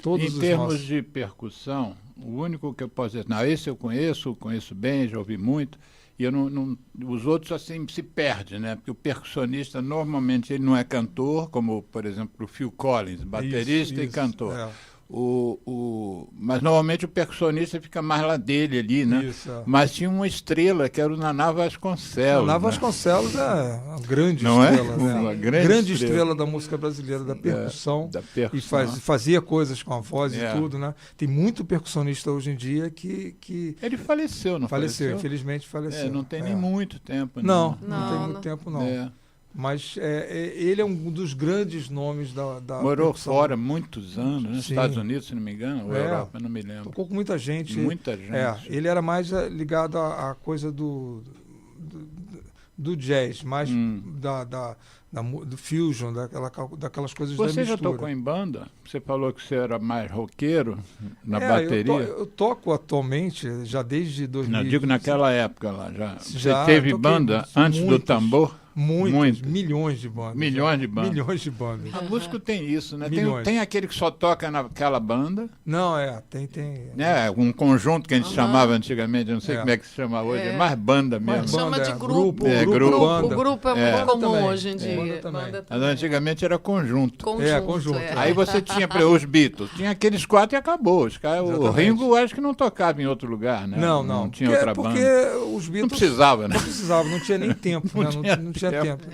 S3: todos os nossos.
S1: Em termos de percussão, o único que eu posso dizer, esse eu conheço bem, já ouvi muito. E os outros assim se perdem, né? Porque o percussionista normalmente ele não é cantor, como por exemplo o Phil Collins, baterista e cantor. Mas normalmente o percussionista fica mais lá dele ali, né?
S3: Isso, é.
S1: Mas tinha uma estrela que era o Naná Vasconcelos.
S3: Naná
S1: né?
S3: Vasconcelos é uma grande
S1: Não
S3: estrela,
S1: é?
S3: né?
S1: Uma
S3: grande estrela da música brasileira, da percussão.
S1: Da percussão.
S3: E fazia coisas com a voz
S1: É.
S3: e tudo, né? Tem muito percussionista hoje em dia que
S1: Ele faleceu, não faleceu?
S3: faleceu, infelizmente faleceu.
S1: Não tem nem muito tempo.
S3: Não,
S1: né?
S3: não tem
S2: Não,
S3: muito
S2: não.
S3: tempo, não.
S1: É.
S3: Mas ele é um dos grandes nomes da
S1: Morou
S3: percussão.
S1: fora muitos anos, nos
S3: Sim.
S1: Estados Unidos, se não me engano, ou
S3: É.
S1: Europa, não me lembro.
S3: Tocou com muita gente.
S1: Muita gente.
S3: Ele era mais ligado à coisa do jazz, mais do fusion, daquelas coisas da
S1: Você
S3: mistura.
S1: já tocou em banda? Você falou que você era mais roqueiro na
S3: É,
S1: bateria?
S3: Eu toco atualmente, já desde 2000.
S1: Não, digo naquela época lá.
S3: Já,
S1: Você teve
S3: toquei
S1: banda antes do
S3: muitas.
S1: tambor?
S3: Muitas, milhões de bandas.
S1: Milhões de bandas.
S3: Milhões de bandas.
S1: A música tem isso, né?
S3: Milhões.
S1: Tem aquele que só toca naquela banda,
S3: Não, tem.
S1: né? Um conjunto que a gente chamava antigamente, eu não sei
S3: É.
S1: como é que se chama hoje, é mais banda mesmo.
S3: Mais
S2: Chama
S3: banda,
S2: de grupo.
S1: grupo,
S3: banda.
S2: O grupo é
S1: É.
S2: muito comum
S3: Banda também.
S2: hoje em dia.
S3: Banda também.
S1: Mas
S2: também.
S1: antigamente era conjunto.
S2: Conjunto.
S3: conjunto.
S1: Aí você tinha os Beatles, tinha aqueles 4 e acabou. O
S3: Exatamente.
S1: Ringo acho que não tocava em outro lugar, né?
S3: Não.
S1: tinha
S3: porque,
S1: outra
S3: porque
S1: banda.
S3: os Beatles...
S1: Não precisava, né?
S3: Não precisava, não tinha nem tempo. Não tinha tempo.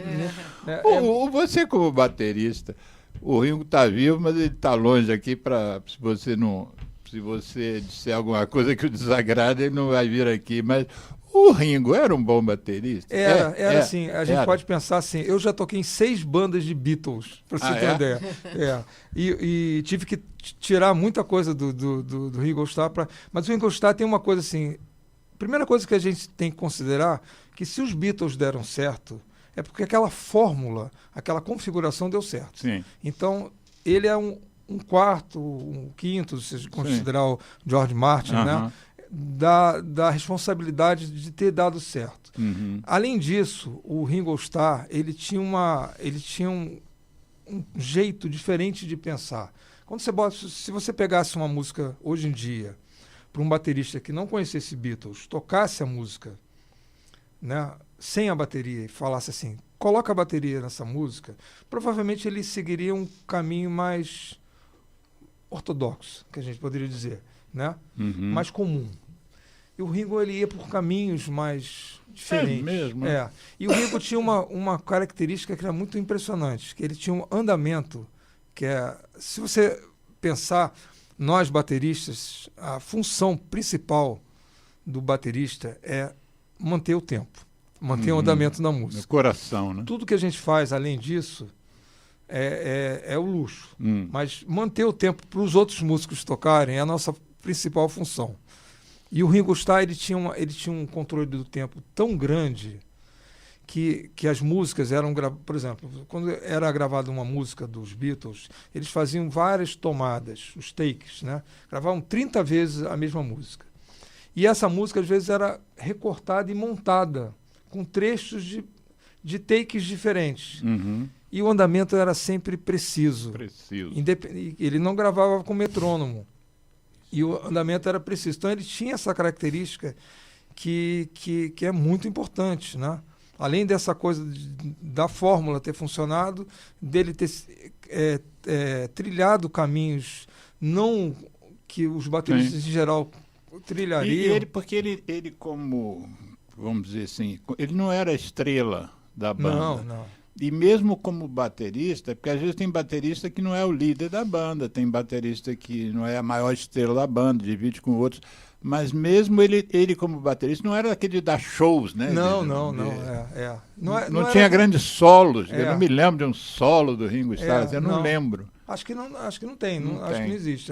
S1: Você como baterista, o Ringo está vivo, mas ele está longe aqui para se você disser alguma coisa que o desagrada, ele não vai vir aqui. Mas o Ringo era um bom baterista?
S3: Era assim, a gente
S1: era.
S3: pode pensar assim, eu já toquei em 6 bandas de Beatles, para você ter uma ideia. E tive que tirar muita coisa do Ringo Starr, mas o Ringo Starr tem uma coisa assim, primeira coisa que a gente tem que considerar, que se os Beatles deram certo, é porque aquela fórmula, aquela configuração deu certo.
S1: Sim.
S3: Então, ele é um quarto, um quinto, se você considerar o George Martin, né? Da responsabilidade de ter dado certo.
S1: Uhum.
S3: Além disso, o Ringo Starr, ele tinha um jeito diferente de pensar. Se você pegasse uma música hoje em dia, para um baterista que não conhecesse Beatles, tocasse a música, né, sem a bateria e falasse assim, coloca a bateria nessa música, provavelmente ele seguiria um caminho mais ortodoxo, que a gente poderia dizer, né?
S1: Uhum.
S3: Mais comum. E o Ringo, ele ia por caminhos mais diferentes.
S1: Mesmo?
S3: E o Ringo tinha uma característica que era muito impressionante, que ele tinha um andamento, se você pensar, nós bateristas, a função principal do baterista é manter o tempo, manter o andamento da música.
S1: No coração, né?
S3: Tudo que a gente faz além disso é o luxo. Mas manter o tempo para os outros músicos tocarem é a nossa principal função. E o Ringo Starr, ele tinha um controle do tempo tão grande que as músicas eram... Por exemplo, quando era gravada uma música dos Beatles, eles faziam várias tomadas, os takes, né? Gravavam 30 vezes a mesma música. E essa música, às vezes, era recortada e montada, com trechos de takes diferentes.
S1: Uhum.
S3: E o andamento era sempre preciso. Ele não gravava com metrônomo. E o andamento era preciso. Então, ele tinha essa característica que é muito importante, né? Além dessa coisa da fórmula ter funcionado, dele ter trilhado caminhos não que os bateristas em geral trilhariam.
S1: Porque ele como, vamos dizer assim, ele não era a estrela da banda.
S3: Não.
S1: E mesmo como baterista, porque às vezes tem baterista que não é o líder da banda, tem baterista que não é a maior estrela da banda, divide com outros, mas mesmo ele como baterista não era aquele dar shows, né?
S3: Não.
S1: Não tinha grandes solos, eu não me lembro de um solo do Ringo Starr, eu não lembro.
S3: Acho que não tem, acho que não existe.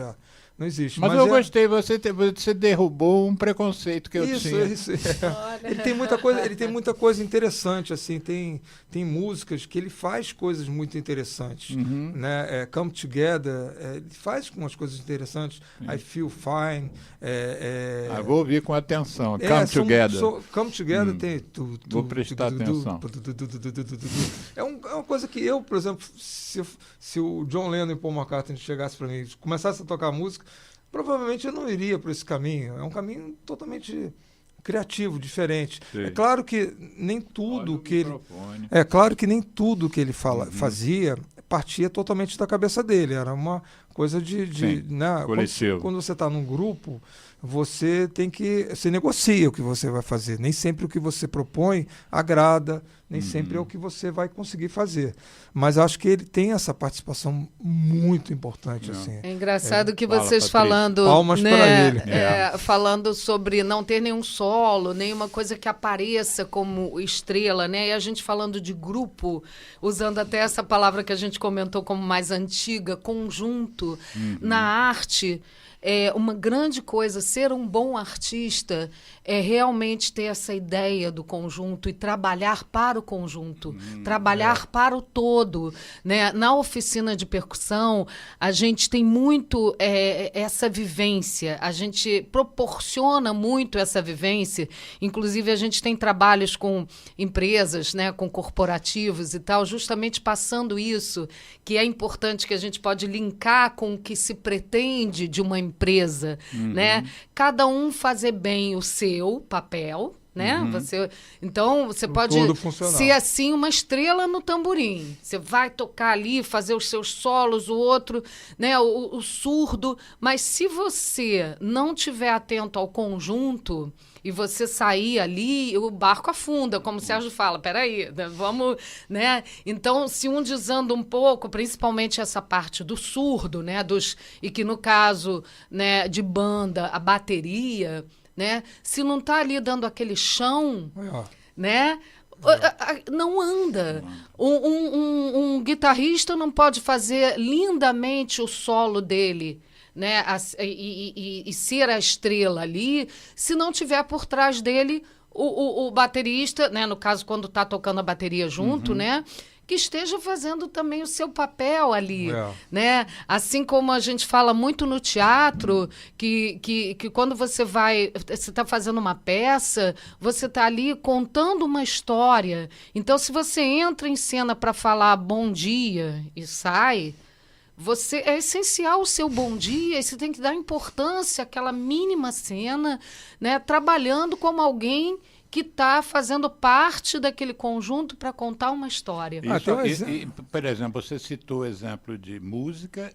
S3: Não existe.
S1: Mas eu gostei, você derrubou um preconceito que eu tinha.
S3: Isso. Ele tem muita coisa interessante, assim, tem músicas que ele faz coisas muito interessantes, né? Come Together, ele faz umas coisas interessantes. I Feel Fine.
S1: Vou ouvir com atenção. Come Together.
S3: Come Together tem...
S1: Vou prestar atenção.
S3: É uma coisa que eu, por exemplo, se o John Lennon e Paul McCartney chegassem para mim e começassem a tocar música, provavelmente eu não iria por esse caminho. É um caminho totalmente criativo, diferente. Sim. É claro que nem tudo que ele fazia partia totalmente da cabeça dele. Era uma Coisa né?
S1: Coletivo.
S3: Quando você está num grupo, você negocia o que você vai fazer. Nem sempre o que você propõe agrada, nem sempre é o que você vai conseguir fazer. Mas acho que ele tem essa participação muito importante. Assim.
S2: É engraçado que vocês falando...
S3: Palmas para ele.
S2: Falando sobre não ter nenhum solo, nenhuma coisa que apareça como estrela, né? E a gente falando de grupo, usando até essa palavra que a gente comentou como mais antiga, conjunto. Na arte... É uma grande coisa, ser um bom artista é realmente ter essa ideia do conjunto e trabalhar para o conjunto, trabalhar para o todo. Né? Na oficina de percussão, a gente tem muito essa vivência, a gente proporciona muito essa vivência, inclusive a gente tem trabalhos com empresas, né, com corporativos e tal, justamente passando isso, que é importante, que a gente pode linkar com o que se pretende de uma empresa, né? Cada um fazer bem o seu papel, né? Então, você pode ser assim uma estrela no tamborim. Você vai tocar ali, fazer os seus solos, o outro, né? O surdo. Mas se você não estiver atento ao conjunto e você sair ali, o barco afunda, como o Sérgio fala. Peraí, vamos, né? Então, se um desanda um pouco, principalmente essa parte do surdo, né? E que no caso, né, de banda, a bateria, né? Se não está ali dando aquele chão, né? Não anda. Um guitarrista não pode fazer lindamente o solo dele, né? E ser a estrela ali, se não tiver por trás dele o baterista, né? No caso, quando está tocando a bateria junto, né? Que esteja fazendo também o seu papel ali, né? Assim como a gente fala muito no teatro, que quando você está fazendo uma peça, você está ali contando uma história. Então, se você entra em cena para falar bom dia e sai, é essencial o seu bom dia, e você tem que dar importância àquela mínima cena, né? Trabalhando como alguém que está fazendo parte daquele conjunto para contar uma história.
S1: Por exemplo, você citou o exemplo de música,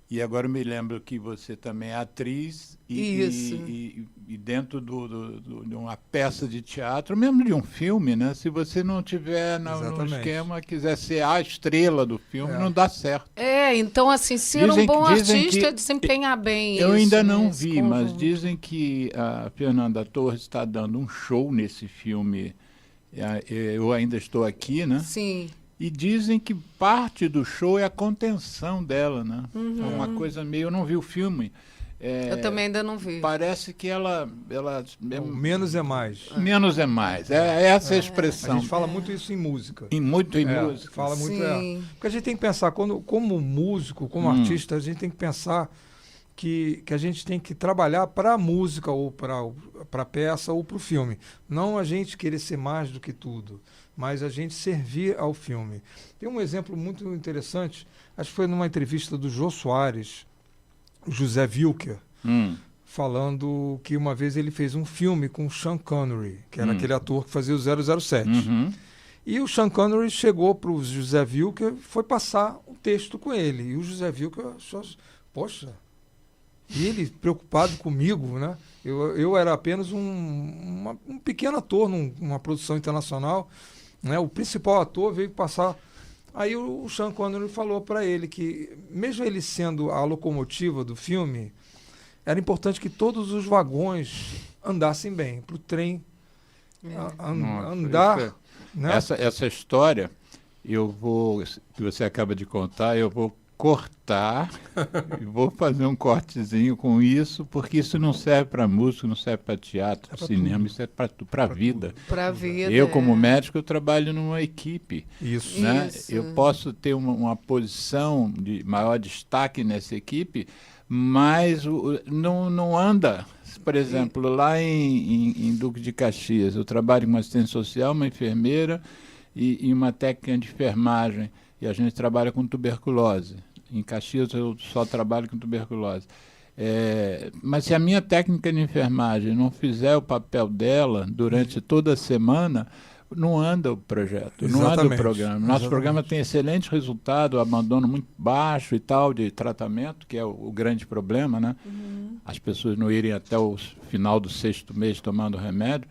S1: e agora eu me lembro que você também é atriz e dentro de uma peça de teatro, mesmo de um filme, né? Se você não tiver no esquema, quiser ser a estrela do filme, não dá certo.
S2: Então, assim, ser um bom artista é desempenhar bem
S1: eu ainda não vi, mas dizem que a Fernanda Torres está dando um show nesse filme. Eu ainda estou aqui, né?
S2: Sim.
S1: E dizem que parte do show é a contenção dela, né? É uma coisa meio... Eu não vi o filme.
S2: Eu também ainda não vi.
S1: Parece que ela
S3: menos é mais.
S1: Menos é mais. É essa a expressão.
S3: A gente fala muito isso em música.
S1: Em música.
S3: Fala muito. Porque a gente tem que pensar, como músico, como artista, a gente tem que pensar que a gente tem que trabalhar para a música, ou para a peça, ou para o filme. Não a gente querer ser mais do que tudo, mas a gente servir ao filme. Tem um exemplo muito interessante, acho que foi numa entrevista do Jô Soares, José Wilker, falando que uma vez ele fez um filme com o Sean Connery, que era aquele ator que fazia o 007. E o Sean Connery chegou para o José Wilker, foi passar um texto com ele. E o José Wilker achou, poxa, e ele preocupado comigo, né? Eu era apenas um pequeno ator numa produção internacional, né? O principal ator veio passar. Aí o Sean Connery falou para ele que, mesmo ele sendo a locomotiva do filme, era importante que todos os vagões andassem bem, para o trem andar. Né?
S1: Essa história, que você acaba de contar, eu vou cortar e vou fazer um cortezinho com isso, porque isso não serve para música, não serve para teatro, cinema, tudo. Isso é para a vida.
S2: Para a vida.
S1: Eu, como médico, eu trabalho numa equipe.
S3: Isso.
S1: Né?
S2: Isso.
S1: Eu posso ter uma posição de maior destaque nessa equipe, mas não anda. Por exemplo, lá em Duque de Caxias, eu trabalho com uma assistente social, uma enfermeira e uma técnica de enfermagem. E a gente trabalha com tuberculose. Em Caxias eu só trabalho com tuberculose. Mas se a minha técnica de enfermagem não fizer o papel dela durante toda a semana, não anda o projeto, não anda o programa. Nosso programa tem excelente resultado, abandono muito baixo e tal de tratamento, que é o grande problema, né? As pessoas não irem até o final do 6º mês tomando remédio.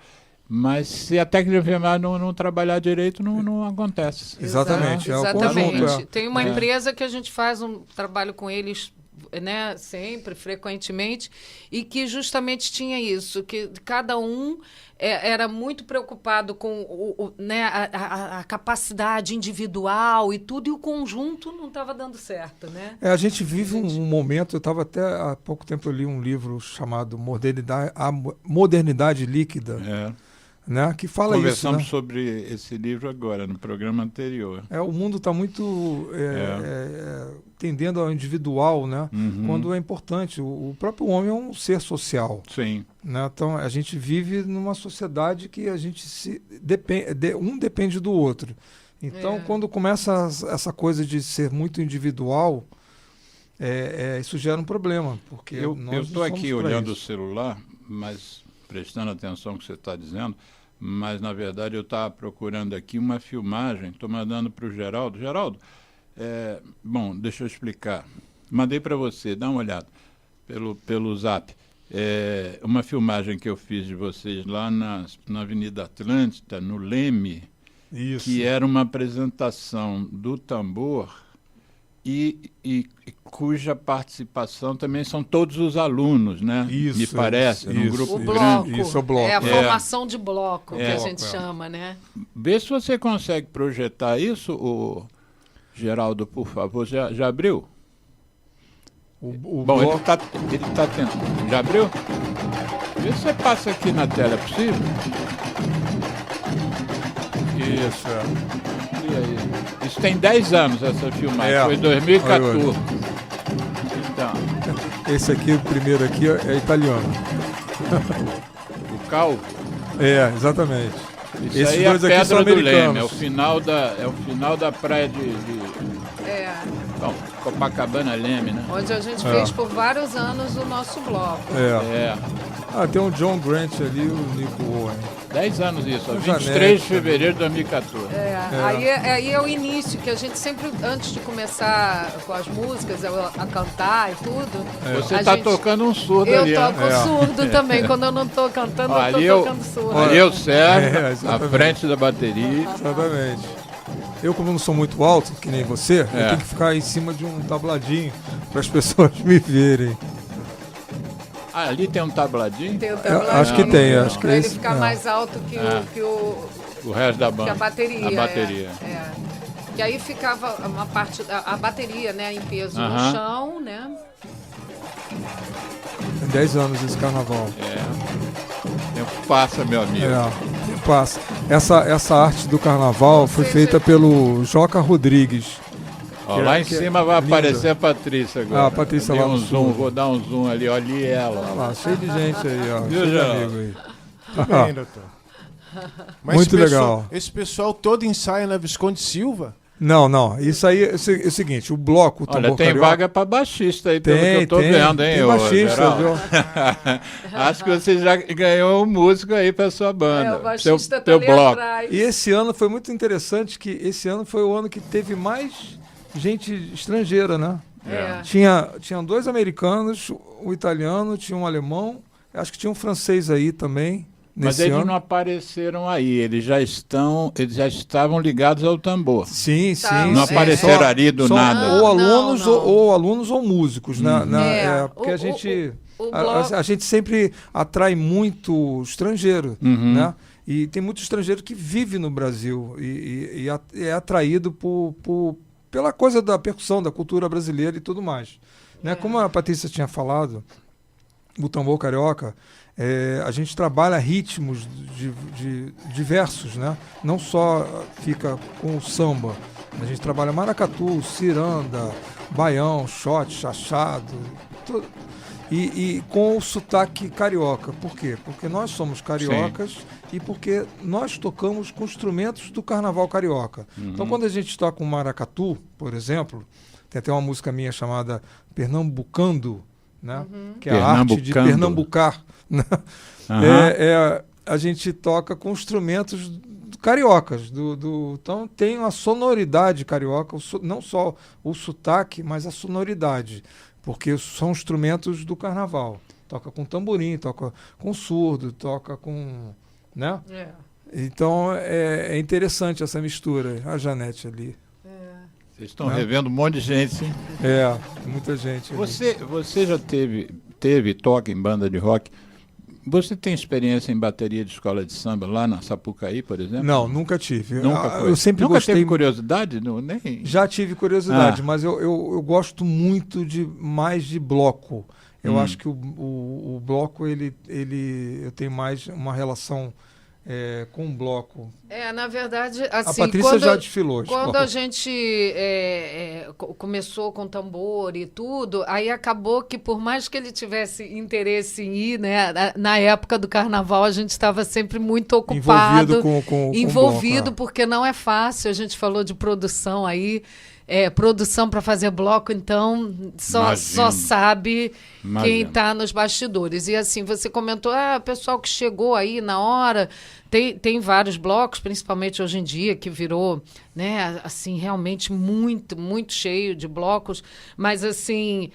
S1: Mas se a técnica de enfermagem não trabalhar direito, não acontece.
S3: Exatamente.
S2: Exatamente.
S3: É o conjunto,
S2: Tem uma empresa que a gente faz um trabalho com eles, né, sempre, frequentemente, e que justamente tinha isso, que cada um era muito preocupado com né, a capacidade individual e tudo, e o conjunto não estava dando certo. Né?
S3: A gente vive um momento, eu estava até há pouco tempo, eu li um livro chamado A Modernidade Líquida, né, que fala
S1: Conversamos
S3: isso, né?
S1: sobre esse livro agora, no programa anterior.
S3: O mundo está muito tendendo ao individual, né? Quando é importante. O próprio homem é um ser social.
S1: Sim.
S3: Né? Então, a gente vive numa sociedade que a gente um depende do outro. Então, quando começa essa coisa de ser muito individual, isso gera um problema. Porque
S1: eu estou aqui olhando o
S3: isso.
S1: celular, mas prestando atenção no que você está dizendo, mas, na verdade, eu estava procurando aqui uma filmagem, estou mandando para o Geraldo. Geraldo, bom, deixa eu explicar. Mandei para você, dá uma olhada pelo Zap. Uma filmagem que eu fiz de vocês lá na Avenida Atlântida, no Leme, que era uma apresentação do tambor e cuja participação também são todos os alunos, né?
S3: Isso,
S1: me parece, num grupo
S2: bloco,
S1: grande.
S3: Isso, o bloco.
S2: É a formação de bloco que a gente chama, né?
S1: Vê se você consegue projetar isso, Geraldo, por favor. Já abriu? Bom,
S3: bloco...
S1: ele tá tentando. Já abriu? Vê se você passa aqui na tela, é possível?
S3: Isso,
S1: E aí? Isso tem 10 anos, essa filmagem. Foi em 2014. Então,
S3: esse aqui, o primeiro aqui, é italiano.
S1: O Calvo?
S3: Exatamente.
S1: Isso
S3: Esses
S1: aí
S3: dois
S1: é a
S3: aqui são
S1: Pedra do Leme,
S3: americanos.
S1: é o final da praia Bom, Copacabana Leme, né?
S2: Onde a gente fez por vários anos o nosso bloco.
S3: Tem o John Grant ali, o Nico Owen.
S1: 10 anos isso,
S3: O
S1: 23 de
S3: Janete,
S1: fevereiro de 2014.
S2: Aí é o início, que a gente sempre, antes de começar com as músicas, a cantar e tudo...
S1: Você está tocando um surdo ali,
S2: Eu toco surdo também, quando eu não estou cantando, eu estou tocando surdo.
S1: Ali eu Sérgio, à frente da bateria.
S3: Exatamente. Eu, como não sou muito alto, que nem você, eu tenho que ficar em cima de um tabladinho para as pessoas me verem.
S1: Ali tem um tabladinho?
S2: Tem um tabladinho.
S3: Acho que tem. Acho que
S2: para ele ficar mais alto que
S1: o resto da banda.
S2: Que a bateria.
S1: A bateria.
S2: Que aí ficava uma parte, a bateria, né, em peso no chão, né?
S3: Tem 10 anos esse carnaval.
S1: O tempo passa, meu amigo.
S3: O tempo passa. Essa arte do carnaval foi feita pelo Joca Rodrigues.
S1: Lá em cima vai aparecer a Patrícia agora.
S3: A Patrícia lá no
S1: zoom, vou dar um zoom ali, olha ela.
S3: Olha lá, cheio de gente aí, ó.
S1: Viu,
S3: cheio de
S1: Geraldo?
S3: amigo aí.
S4: Tudo bem, doutor. Mas
S3: Muito legal.
S4: Esse pessoal todo ensaia na Visconde Silva?
S3: Não. Isso aí é o seguinte, o bloco, o tambor
S1: Olha, tem
S3: carioca...
S1: vaga para baixista aí, pelo que eu tô vendo, hein,
S3: tem baixista,
S1: Geraldo?
S3: viu?
S1: Acho que você já ganhou um músico aí para sua banda.
S2: O baixista
S1: teu
S2: ali
S1: bloco.
S2: atrás.
S3: E esse ano foi muito interessante, que esse ano foi o ano que teve mais gente estrangeira, né? Tinha 2 americanos, um italiano, tinha um alemão, acho que tinha um francês aí também.
S1: Mas eles não apareceram aí, eles já estavam ligados ao tambor.
S3: Sim.
S1: Não apareceram ali do nada.
S3: Ou alunos, ou alunos ou músicos, né? Porque a gente a gente sempre atrai muito estrangeiro, né? E tem muito estrangeiro que vive no Brasil e é atraído pela coisa da percussão, da cultura brasileira e tudo mais. Né? Como a Patrícia tinha falado, o tambor carioca, a gente trabalha ritmos diversos, né? Não só fica com o samba, a gente trabalha maracatu, ciranda, baião, shot, chachado, tudo. E com o sotaque carioca. Por quê? Porque nós somos cariocas e porque nós tocamos com instrumentos do carnaval carioca. Então, quando a gente toca um maracatu, por exemplo, tem até uma música minha chamada Pernambucando, né? Que é a arte de pernambucar. Né? A gente toca com instrumentos cariocas. Então tem a sonoridade carioca, não só o sotaque, mas a sonoridade, porque são instrumentos do carnaval. Toca com tamborim, toca com surdo, toca com... né? Então é interessante essa mistura. A Janete ali.
S1: Vocês estão revendo um monte de gente, hein?
S3: Muita gente.
S1: Você já toca em banda de rock. Você tem experiência em bateria de escola de samba lá na Sapucaí, por exemplo?
S3: Não, nunca tive.
S1: Eu sempre gostei. Teve curiosidade? Nem...
S3: Já tive curiosidade, mas eu gosto muito mais de bloco. Eu acho que o bloco, eu tenho mais uma relação com o bloco.
S2: Na verdade, assim...
S3: A Patrícia já desfilou.
S2: Quando a gente começou com tambor e tudo, aí acabou que, por mais que ele tivesse interesse em ir, né, na época do carnaval, a gente estava sempre muito ocupado. Envolvido, porque não é fácil. A gente falou de produção aí. Produção para fazer bloco, então só sabe quem está nos bastidores. E assim, você comentou, o pessoal que chegou aí na hora, tem vários blocos, principalmente hoje em dia, que virou, né, assim, realmente muito, muito cheio de blocos, mas assim,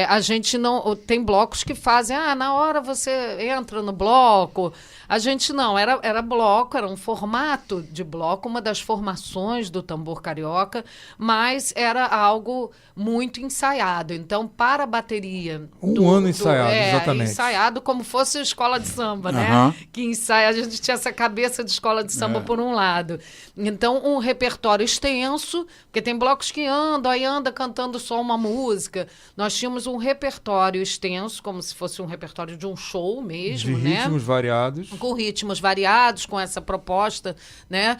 S2: a gente não... Tem blocos que fazem, na hora você entra no bloco. A gente não, era bloco, era um formato de bloco, uma das formações do tambor carioca, mas era algo muito ensaiado. Então, para a bateria...
S3: Um ano ensaiado, exatamente.
S2: Ensaiado como fosse escola de samba, né? Que ensaia, a gente tinha essa cabeça de escola de samba por um lado. Então, um repertório extenso, porque tem blocos que anda cantando só uma música. Nós tínhamos um repertório extenso, como se fosse um repertório de um show mesmo,
S3: de ritmos variados.
S2: Com ritmos variados, com essa proposta, né?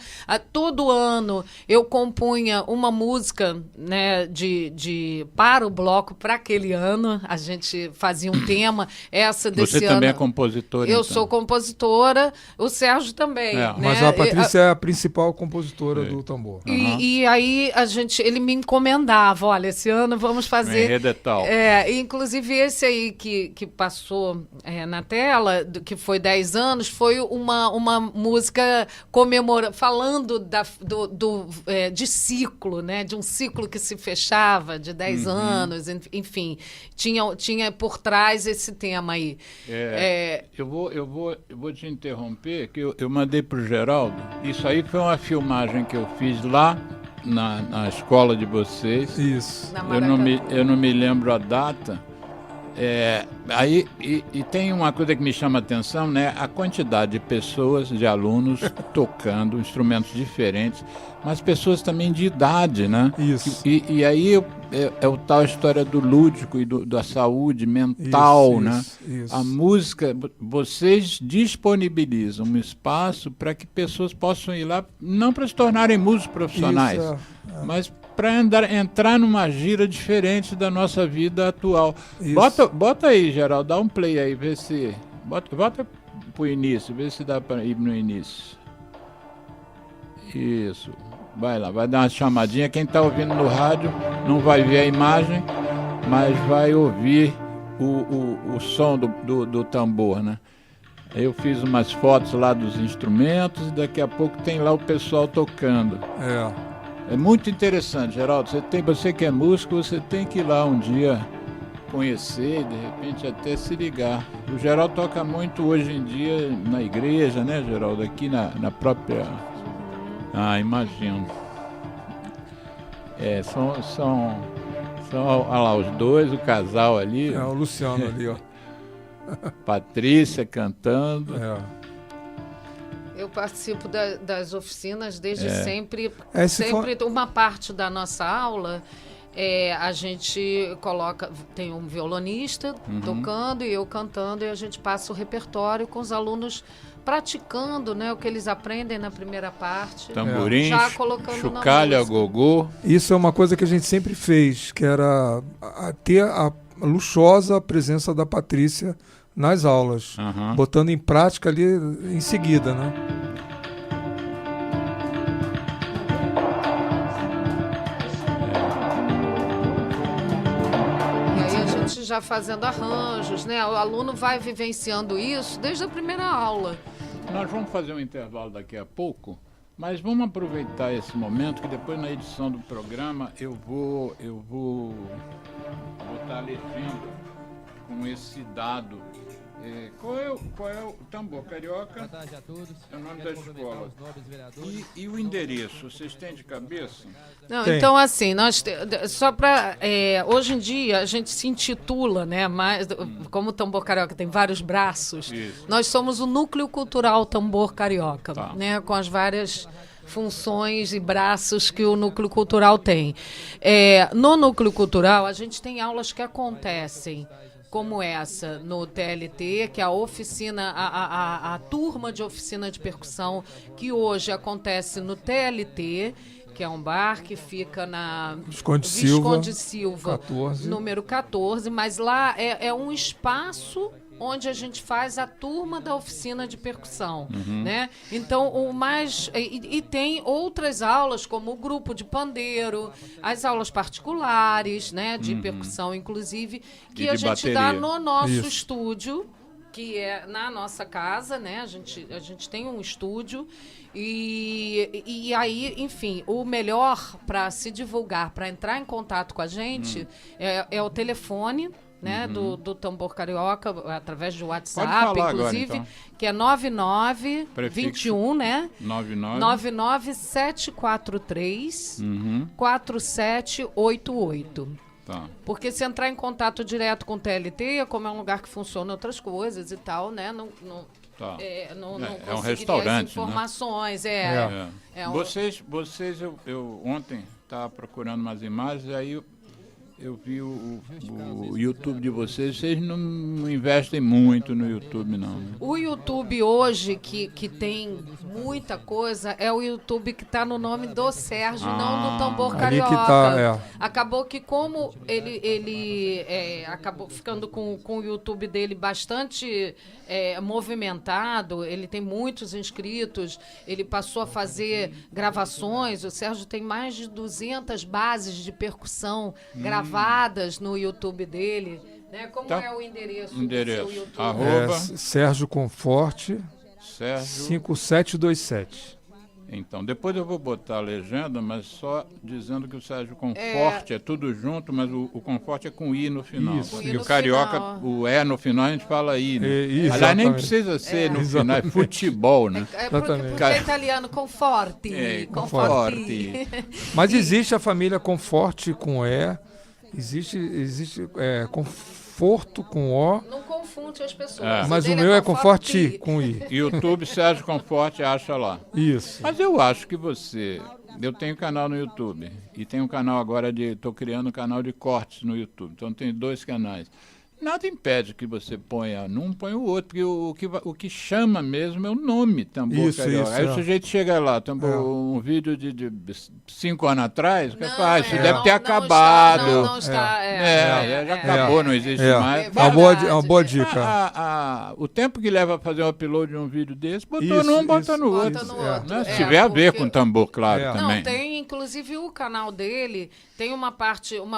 S2: Todo ano eu compunha uma música, né, para o bloco, para aquele ano. A gente fazia um tema. Essa desse ano...
S1: Você também é compositora?
S2: Eu sou compositora, o Sérgio também. Né?
S3: Mas a Patrícia é a principal compositora do tambor.
S2: E aí ele me encomendava, olha, esse ano vamos fazer...
S1: Enredo é tal.
S2: Inclusive esse aí que passou na tela, que foi 10 anos, foi uma música falando de ciclo, né? De um ciclo que se fechava de 10 anos, enfim. Tinha por trás esse tema aí.
S1: Eu vou te interromper, que eu mandei para o Geraldo. Isso aí foi uma filmagem que eu fiz lá na escola de vocês.
S3: Isso.
S1: Eu não me lembro a data. Aí tem uma coisa que me chama a atenção, né? A quantidade de pessoas, de alunos tocando instrumentos diferentes, mas pessoas também de idade, né?
S3: Isso.
S1: E aí é o tal história do lúdico e da saúde mental, né?
S3: Isso.
S1: A música, vocês disponibilizam um espaço para que pessoas possam ir lá, não para se tornarem músicos profissionais, mas para entrar numa gira diferente da nossa vida atual. Bota aí, Geraldo, dá um play aí, vê se... Bota pro início, vê se dá para ir no início. Isso. Vai lá, vai dar uma chamadinha. Quem está ouvindo no rádio não vai ver a imagem, mas vai ouvir o som do tambor, né? Eu fiz umas fotos lá dos instrumentos e daqui a pouco tem lá o pessoal tocando. É muito interessante, Geraldo. Você que é músico, você tem que ir lá um dia conhecer e de repente até se ligar. O Geraldo toca muito hoje em dia na igreja, né, Geraldo? Aqui na própria... imagino. São olha lá os dois, o casal ali.
S3: O Luciano ali, ó.
S1: Patrícia cantando.
S2: Eu participo das oficinas desde sempre. Uma parte da nossa aula, a gente tem um violonista tocando e eu cantando, e a gente passa o repertório com os alunos praticando, né, o que eles aprendem na primeira parte.
S1: Tamborim,
S2: já colocando
S1: chocalho, gogô.
S3: Isso é uma coisa que a gente sempre fez, que era ter a luxuosa presença da Patrícia nas aulas, botando em prática ali em seguida, né?
S2: E aí a gente já fazendo arranjos, né? O aluno vai vivenciando isso desde a primeira aula.
S1: Nós vamos fazer um intervalo daqui a pouco. Mas vamos aproveitar esse momento, que depois na edição do programa eu vou botar a legenda com esse dado. Qual é o Tambor Carioca?
S5: Boa tarde a todos.
S1: É o nome da escola. E o endereço, vocês têm de cabeça?
S2: Não, então, assim, só para... hoje em dia, a gente se intitula, né? Como o Tambor Carioca tem vários braços, nós somos o Núcleo Cultural Tambor Carioca, né? Com as várias funções e braços que o Núcleo Cultural tem. No Núcleo Cultural, a gente tem aulas que acontecem como essa no TLT, que é a oficina, a turma de oficina de percussão, que hoje acontece no TLT, que é um bar que fica na
S3: Visconde
S2: Silva
S3: 14.
S2: Número 14, mas lá é um espaço onde a gente faz a turma da oficina de percussão, né? Então, e tem outras aulas, como o grupo de pandeiro, as aulas particulares, né, de percussão, inclusive, que a gente dá no nosso estúdio, que é na nossa casa, né? A gente tem um estúdio e aí, enfim, o melhor para se divulgar, para entrar em contato com a gente é o telefone, né, do Tambor Carioca, através do WhatsApp, inclusive,
S1: agora, então.
S2: Que é 9921, né? 99743 4788.
S1: Tá.
S2: Porque se entrar em contato direto com o TLT, como é um lugar que funciona outras coisas e tal, né? Não
S1: um restaurante,
S2: as informações,
S1: né? Vocês eu ontem estava procurando umas imagens, aí eu vi o YouTube de vocês não investem muito no YouTube, não.
S2: O YouTube hoje, que tem muita coisa, é o YouTube que está no nome do Sérgio, não do Tambor Carioca.
S3: Ali que tá,
S2: Acabou que, como ele acabou ficando com o YouTube dele bastante movimentado, ele tem muitos inscritos, ele passou a fazer gravações, o Sérgio tem mais de 200 bases de percussão gravadas no YouTube dele, né? Como é o endereço do seu YouTube?
S3: Sérgio Conforte 5727.
S1: Então, depois eu vou botar a legenda, mas só dizendo que o Sérgio Conforte é tudo junto, mas o Conforte é com I no final.
S3: Isso.
S1: E o Carioca, o E no final, a gente fala I, né? Aliás, nem precisa ser no final, é futebol, né?
S2: Porque é italiano, Conforte. Conforte.
S3: Mas existe a família Conforte com E, existe Conforto com O.
S2: Não confunde as pessoas.
S3: Mas o meu é Conforte com I.
S1: YouTube Sérgio Conforte, acha lá.
S3: Isso.
S1: Mas eu acho que eu tenho canal no YouTube e tenho um canal agora estou criando um canal de cortes no YouTube, então tenho 2 canais. Nada impede que você ponha num, põe o outro, porque o que chama mesmo é o nome Tambor Carioca. Aí o sujeito chega lá, um vídeo de 5 anos atrás, isso deve ter acabado.
S2: Não está.
S1: Já acabou, não existe mais.
S3: É uma boa dica.
S1: O tempo que leva a fazer um upload de um vídeo desse, botou num, bota no outro. Se tiver a ver com tambor, claro, também.
S2: Não, tem inclusive o canal dele, tem uma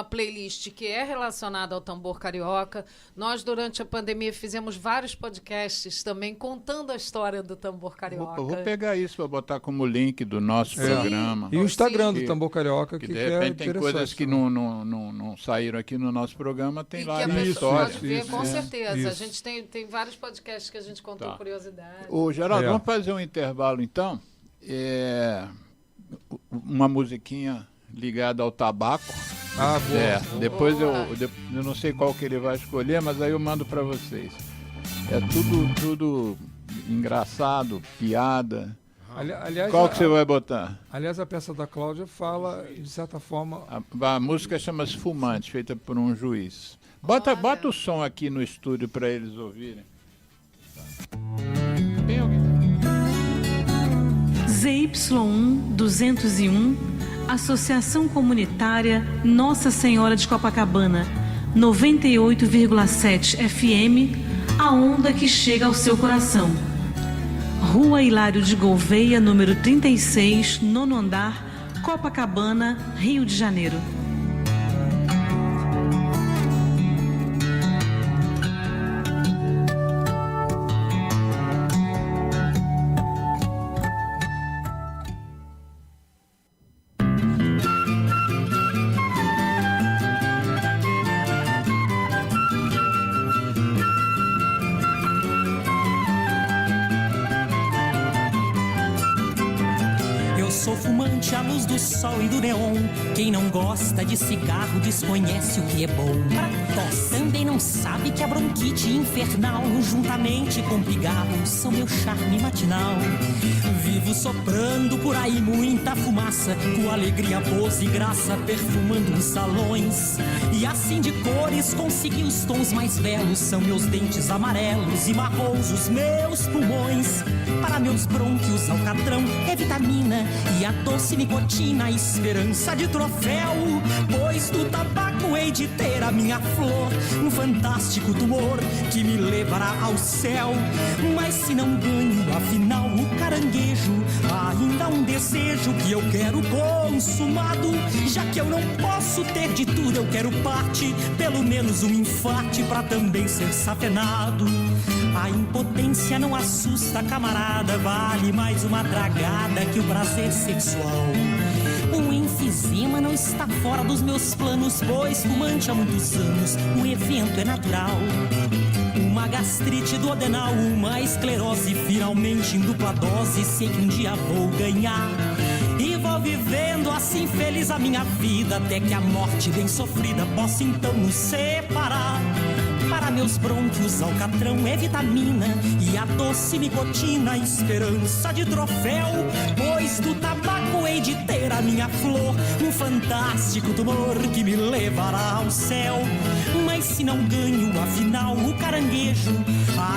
S2: playlist que é relacionada ao Tambor Carioca. Nós, durante a pandemia, fizemos vários podcasts também contando a história do Tambor Carioca.
S1: Vou pegar isso para botar como link do nosso programa.
S3: E o Instagram do Tambor Carioca, que
S1: de repente tem coisas que não saíram aqui no nosso programa, tem lá na história.
S2: Pode ver, com certeza. A gente tem vários podcasts que a gente contou curiosidades.
S1: Ô, Geraldo, vamos fazer um intervalo, então. Uma musiquinha ligada ao tabaco.
S3: Boa.
S1: Depois eu não sei qual que ele vai escolher, mas aí eu mando para vocês. É tudo engraçado, piada.
S3: Aliás,
S1: qual que você vai botar?
S3: Aliás, a peça da Cláudia fala, de certa forma...
S1: A música chama-se Fumante, feita por um juiz. Bota o som aqui no estúdio para eles ouvirem. Tem alguém?
S6: ZY1 201, Associação Comunitária Nossa Senhora de Copacabana, 98,7 FM, a onda que chega ao seu coração. Rua Hilário de Gouveia, número 36, 9º andar, Copacabana, Rio de Janeiro.
S5: sou fumante à luz do sol e do neon. Quem não gosta de cigarro desconhece o que é bom. Pra tosse também não sabe que a bronquite infernal, juntamente com pigarro, são meu charme matinal. Vivo soprando por aí muita fumaça, com alegria, pose e graça, perfumando os salões. E assim de cores consegui os tons mais belos. São meus dentes amarelos e marrons os meus pulmões. Para meus brônquios alcatrão é vitamina e a doce nicotina, esperança de troféu. Pois do tabaco hei de ter a minha flor, um fantástico tumor que me levará ao céu. Mas se não ganho, afinal, o caranguejo, ainda há um desejo que eu quero consumado. Já que eu não posso ter de tudo, eu quero parte, pelo menos um infarte pra também ser safenado. A impotência não assusta, camarada, vale mais uma tragada que o prazer sexual. Um enfisema não está fora dos meus planos, pois fumante há muitos anos, o evento é natural. Uma gastrite duodenal, uma esclerose, finalmente em dupla dose, sei que um dia vou ganhar. E vou vivendo assim feliz a minha vida, até que a morte bem sofrida possa então nos separar. Para meus brônquios alcatrão é vitamina e a doce nicotina, esperança de troféu. Pois do tabaco hei de ter a minha flor, um fantástico tumor que me levará ao céu. Mas se não ganho, afinal, o caranguejo,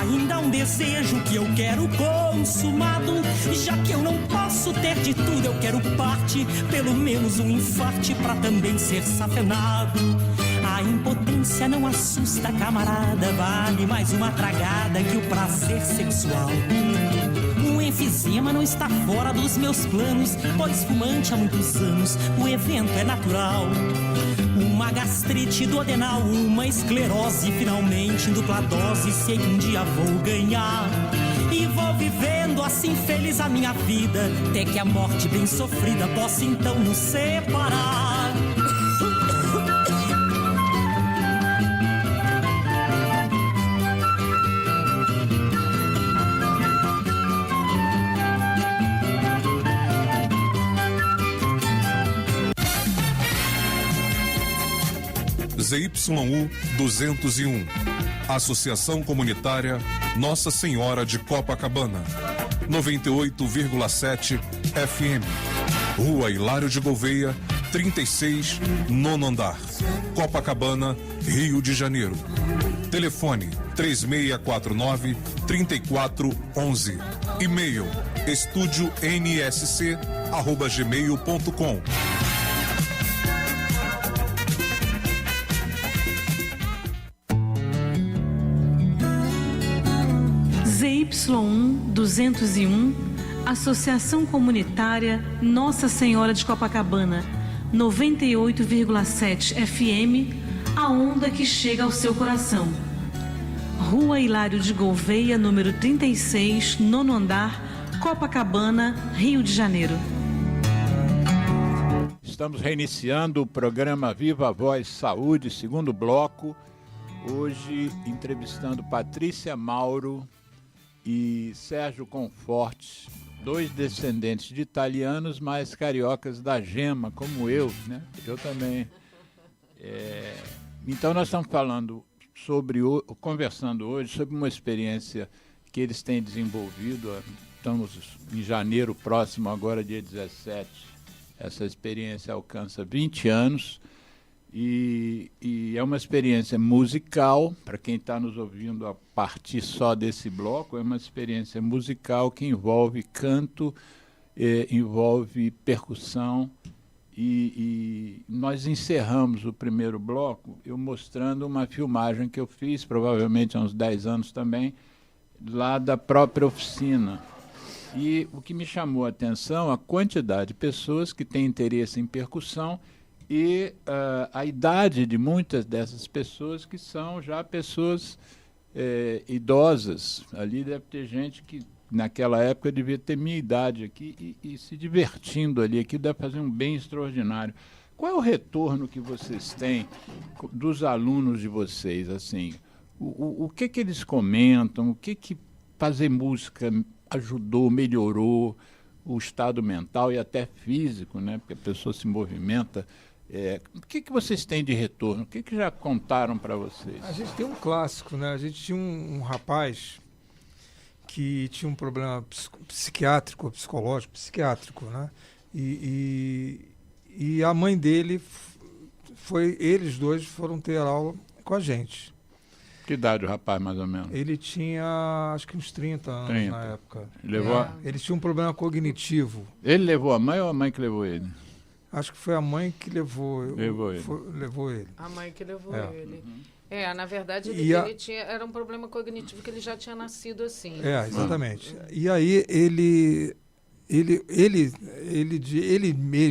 S5: ainda há um desejo que eu quero consumado. Já que eu não posso ter de tudo, eu quero parte, pelo menos um infarte pra também ser safenado. A impotência não assusta, camarada, vale mais uma tragada que o prazer sexual. Um enfisema não está fora dos meus planos, pois fumante há muitos anos, o evento é natural. Uma gastrite duodenal, uma esclerose, finalmente em dupla dose, sei que um dia vou ganhar. E vou vivendo assim feliz a minha vida, até que a morte bem sofrida possa então nos separar.
S7: ZYU 201, Associação Comunitária Nossa Senhora de Copacabana, 98,7 FM, Rua Hilário de Gouveia, 36, nono andar, Copacabana, Rio de Janeiro. Telefone 3649-3411. E-mail estudionsc@gmail.com.
S6: ZYU 201, Associação Comunitária Nossa Senhora de Copacabana, 98,7 FM, a onda que chega ao seu coração. Rua Hilário de Gouveia, número 36, nono andar, Copacabana, Rio de Janeiro.
S1: Estamos reiniciando o programa Viva a Voz Saúde, segundo bloco. Hoje entrevistando Patrícia Mauro e Sérgio Conforte, dois descendentes de italianos, mas cariocas da gema, como eu, né? Eu também. Então nós estamos conversando hoje sobre uma experiência que eles têm desenvolvido. Estamos em janeiro próximo, agora dia 17. Essa experiência alcança 20 anos. E é uma experiência musical, para quem está nos ouvindo a partir só desse bloco, é uma experiência musical que envolve canto, envolve percussão, e nós encerramos o primeiro bloco eu mostrando uma filmagem que eu fiz, provavelmente há uns 10 anos também, lá da própria oficina. E o que me chamou a atenção, a quantidade de pessoas que têm interesse em percussão e a idade de muitas dessas pessoas, que são já pessoas idosas. Ali deve ter gente que naquela época devia ter minha idade aqui e se divertindo ali. Aqui deve fazer um bem extraordinário. Qual é o retorno que vocês têm dos alunos de vocês? Assim, o que eles comentam? O que fazer música ajudou, melhorou? o estado mental e até físico, né? Porque a pessoa se movimenta. O que vocês têm de retorno? O que já contaram para vocês?
S3: A gente tem um clássico, né? A gente tinha um rapaz que tinha um problema psiquiátrico, psiquiátrico, né? E a mãe dele eles dois foram ter aula com a gente.
S1: Que idade o rapaz, mais ou menos?
S3: Ele tinha, acho que uns 30 anos na época. Ele tinha um problema cognitivo.
S1: Ele levou a mãe ou a mãe que levou ele?
S3: Acho que foi a mãe que levou ele.
S2: Levou ele. A mãe que levou ele. Na verdade, era um problema cognitivo que ele já tinha nascido assim.
S3: Exatamente. E aí ele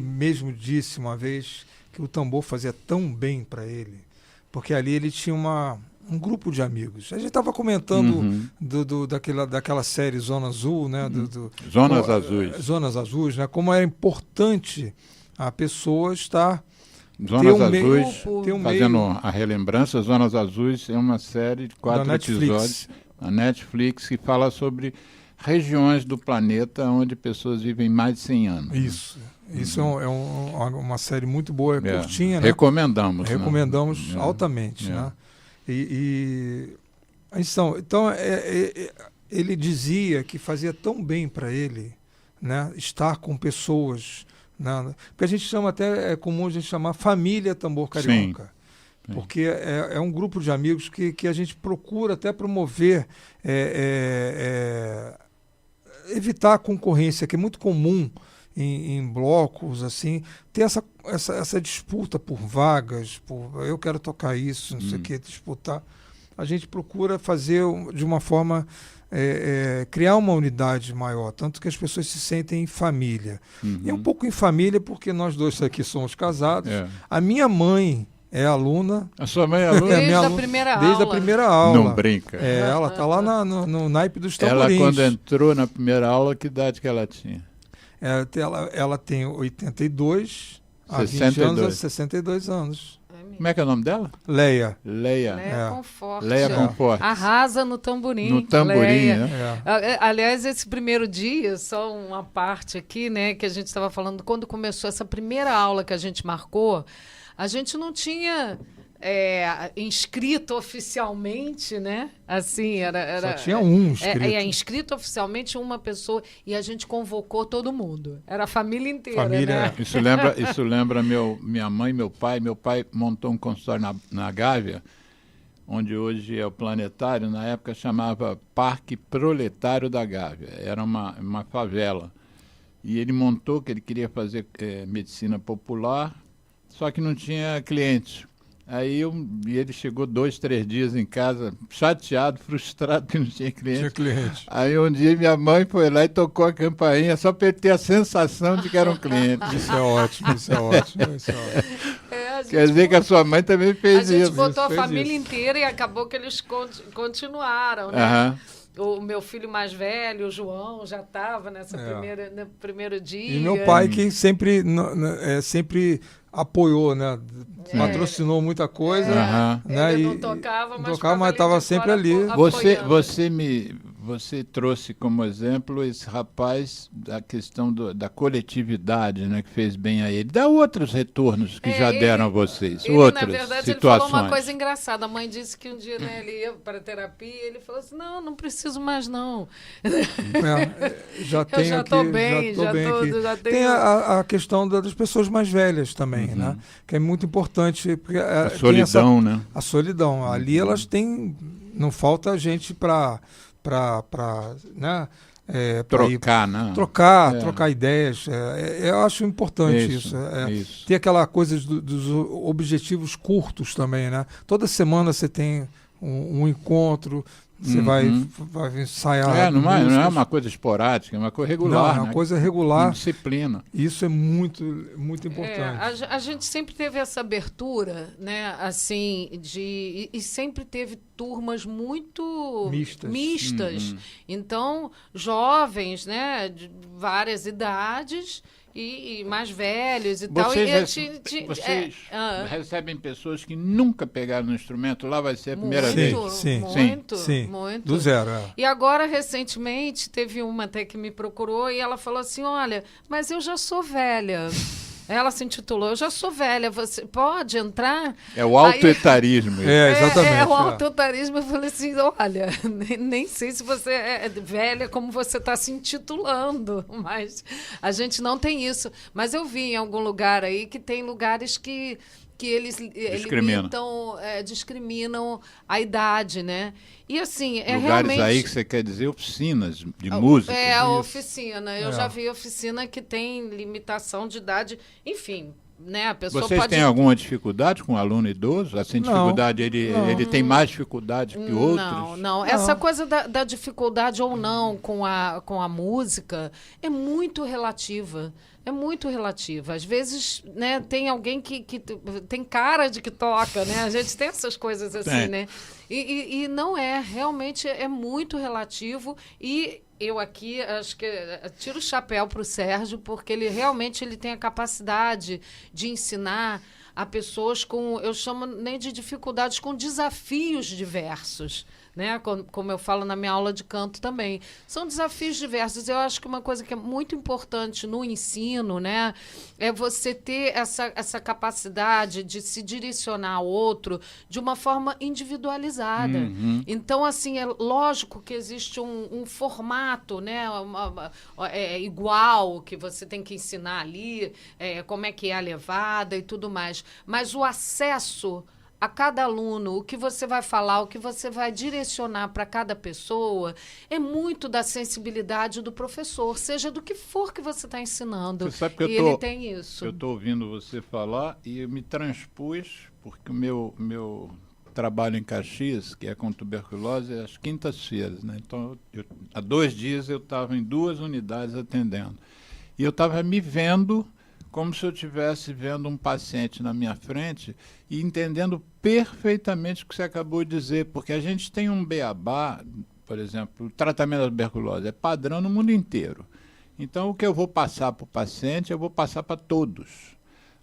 S3: mesmo disse uma vez que o tambor fazia tão bem para ele, porque ali ele tinha um grupo de amigos. A gente estava comentando daquela série Zona Azul, né? Zonas Azuis, né? Como é importante a pessoa estar...
S1: Zonas Azuis, fazendo a relembrança, Zonas Azuis é uma série de 4 episódios na Netflix que fala sobre regiões do planeta onde pessoas vivem mais de 100 anos.
S3: Isso é uma série muito boa, curtinha. Né?
S1: Recomendamos
S3: altamente. Né? Então ele dizia que fazia tão bem para ele, né, estar com pessoas... Porque a gente chama é comum a gente chamar família Tambor Carioca. Sim. Porque é um grupo de amigos que a gente procura até promover, evitar a concorrência, que é muito comum em blocos, assim, ter essa disputa por vagas, eu quero tocar isso, não sei o que, disputar. A gente procura fazer de uma forma... criar uma unidade maior, tanto que as pessoas se sentem em família. E um pouco em família porque nós dois aqui somos casados. A minha mãe é aluna.
S1: A sua mãe é aluna?
S3: Desde a primeira aula.
S1: Não brinca.
S3: Ela está lá no naipe dos tamborins.
S1: Ela, quando entrou na primeira aula, que idade que ela tinha?
S3: Ela tem 82, há 20 anos a 62 anos.
S1: Como é que é o nome dela?
S3: Leia.
S2: Leia Conforte.
S1: Leia Conforte.
S2: Arrasa no tamborim.
S1: No tamborim, né?
S2: Aliás, esse primeiro dia, só uma parte aqui, né, que a gente estava falando, quando começou essa primeira aula que a gente marcou, a gente não tinha inscrito oficialmente, né? Assim,
S3: só tinha um inscrito.
S2: Inscrito oficialmente uma pessoa e a gente convocou todo mundo. Era a família inteira, né?
S1: Isso lembra minha mãe e meu pai. Meu pai montou um consultório na Gávea, onde hoje é o Planetário, na época chamava Parque Proletário da Gávea. Era uma favela. E ele montou que ele queria fazer medicina popular, só que não tinha clientes. Aí ele chegou 2, 3 dias em casa, chateado, frustrado que não tinha cliente. Aí um dia minha mãe foi lá e tocou a campainha só para ele ter a sensação de que era um cliente.
S3: Isso é ótimo.
S1: Quer dizer que a sua mãe também fez isso.
S2: A gente botou a família inteira e acabou que eles continuaram, né? O meu filho mais velho, o João, já estava no primeiro dia.
S3: E meu pai, que sempre apoiou, né? Patrocinou muita coisa. Né?
S2: Ele não tocava, mas
S3: estava sempre ali.
S1: Você trouxe como exemplo esse rapaz da questão da coletividade, né, que fez bem a ele. Dá outros retornos que já deram a vocês, outras
S2: na verdade,
S1: situações.
S2: Ele falou uma coisa engraçada. A mãe disse que um dia, né, ele ia para a terapia e ele falou assim, não preciso mais não.
S3: Já estou bem. Tem a questão das pessoas mais velhas também, né, que é muito importante. Porque
S1: a solidão, né?
S3: A solidão. Ali elas têm... Não falta gente para né, trocar ideias. Eu acho importante isso. Ter aquela coisa dos objetivos curtos também, né? Toda semana você tem um encontro, você vai ensaiar.
S1: Não é uma coisa esporádica, é uma coisa regular.
S3: Não, é uma coisa regular.
S1: Disciplina.
S3: Isso é muito, muito importante.
S2: A gente sempre teve essa abertura, né? Assim, e sempre teve turmas muito mistas.
S1: Uhum.
S2: Então, jovens, né, de várias idades e mais velhos e tal.
S1: Vocês recebem pessoas que nunca pegaram no instrumento, lá vai ser a primeira vez?
S2: Muito.
S3: Do zero.
S2: E agora, recentemente, teve uma até que me procurou e ela falou assim, olha, mas eu já sou velha. Ela se intitulou, eu já sou velha, você pode entrar?
S1: É o autoetarismo.
S3: Exatamente.
S2: É o autoetarismo. Eu falei assim, olha, nem sei se você é velha como você está se intitulando, mas a gente não tem isso. Mas eu vi em algum lugar aí que tem lugares que eles discriminam a idade, né? E assim,
S1: lugares
S2: realmente...
S1: aí que você quer dizer oficinas de música.
S2: A oficina. Eu já vi oficina que tem limitação de idade. Enfim, né? A pessoa
S1: Vocês têm alguma dificuldade com o aluno idoso? Assim, dificuldade, ele tem mais dificuldade que outros?
S2: Não. Essa coisa da dificuldade ou não com a música é muito relativa. É muito relativa. Às vezes, né, tem alguém que tem cara de que toca, né? A gente tem essas coisas assim, né? E não é. Realmente é muito relativo. E eu aqui, acho que tiro o chapéu para o Sérgio, porque ele realmente tem a capacidade de ensinar a pessoas com, eu chamo nem de dificuldades, com desafios diversos. Né? Como eu falo na minha aula de canto também. São desafios diversos. Eu acho que uma coisa que é muito importante no ensino, né, é você ter essa capacidade de se direcionar ao outro de uma forma individualizada.
S1: Uhum.
S2: Então, assim, é lógico que existe um formato, né, igual, que você tem que ensinar ali, como é que é a levada e tudo mais. Mas o acesso a cada aluno, o que você vai falar, o que você vai direcionar para cada pessoa, é muito da sensibilidade do professor, seja do que for que você está ensinando.
S1: Você sabe que
S2: ele tem isso.
S1: Eu estou ouvindo você falar e eu me transpus, porque o meu trabalho em Caxias, que é com tuberculose, é às quintas-feiras, né? Então, há 2 dias eu estava em 2 unidades atendendo. E eu estava me vendo como se eu estivesse vendo um paciente na minha frente e entendendo perfeitamente o que você acabou de dizer, porque a gente tem um beabá, por exemplo, o tratamento da tuberculose é padrão no mundo inteiro. Então, o que eu vou passar para o paciente, eu vou passar para todos.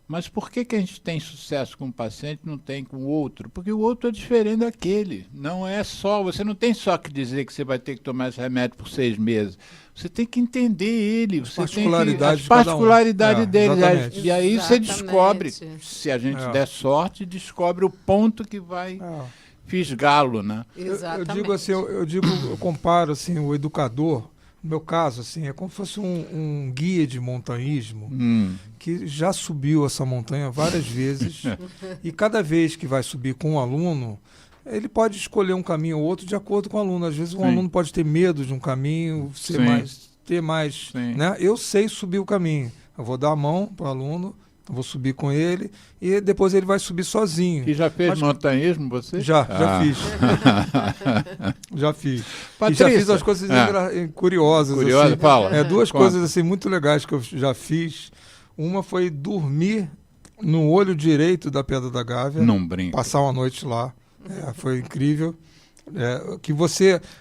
S1: Mas por que a gente tem sucesso com um paciente e não tem com o outro? Porque o outro é diferente daquele. Não é só, você não tem só que dizer que você vai ter que tomar esse remédio por 6 meses. Você tem que entender ele. Você tem que, as particularidades dele.
S3: Exatamente.
S1: E aí você descobre, se a gente der sorte, descobre o ponto que vai fisgá-lo, né?
S2: Exatamente.
S3: Eu digo assim, eu comparo assim, o educador. No meu caso, assim, é como se fosse um guia de montanhismo que já subiu essa montanha várias vezes e cada vez que vai subir com um aluno, ele pode escolher um caminho ou outro de acordo com o aluno. Às vezes um aluno pode ter medo de um caminho, ter mais, né? Eu sei subir o caminho. Eu vou dar a mão para o aluno, eu vou subir com ele e depois ele vai subir sozinho.
S1: E já fez montanhismo você?
S3: Já fiz. Já fiz.
S1: Patrícia,
S3: e já fiz as coisas curiosas.
S1: Curiosa,
S3: assim.
S1: fala.
S3: 2 coisas assim muito legais que eu já fiz. Uma foi dormir no olho direito da Pedra da Gávea.
S1: Não brinca.
S3: Passar uma noite lá. Foi incrível.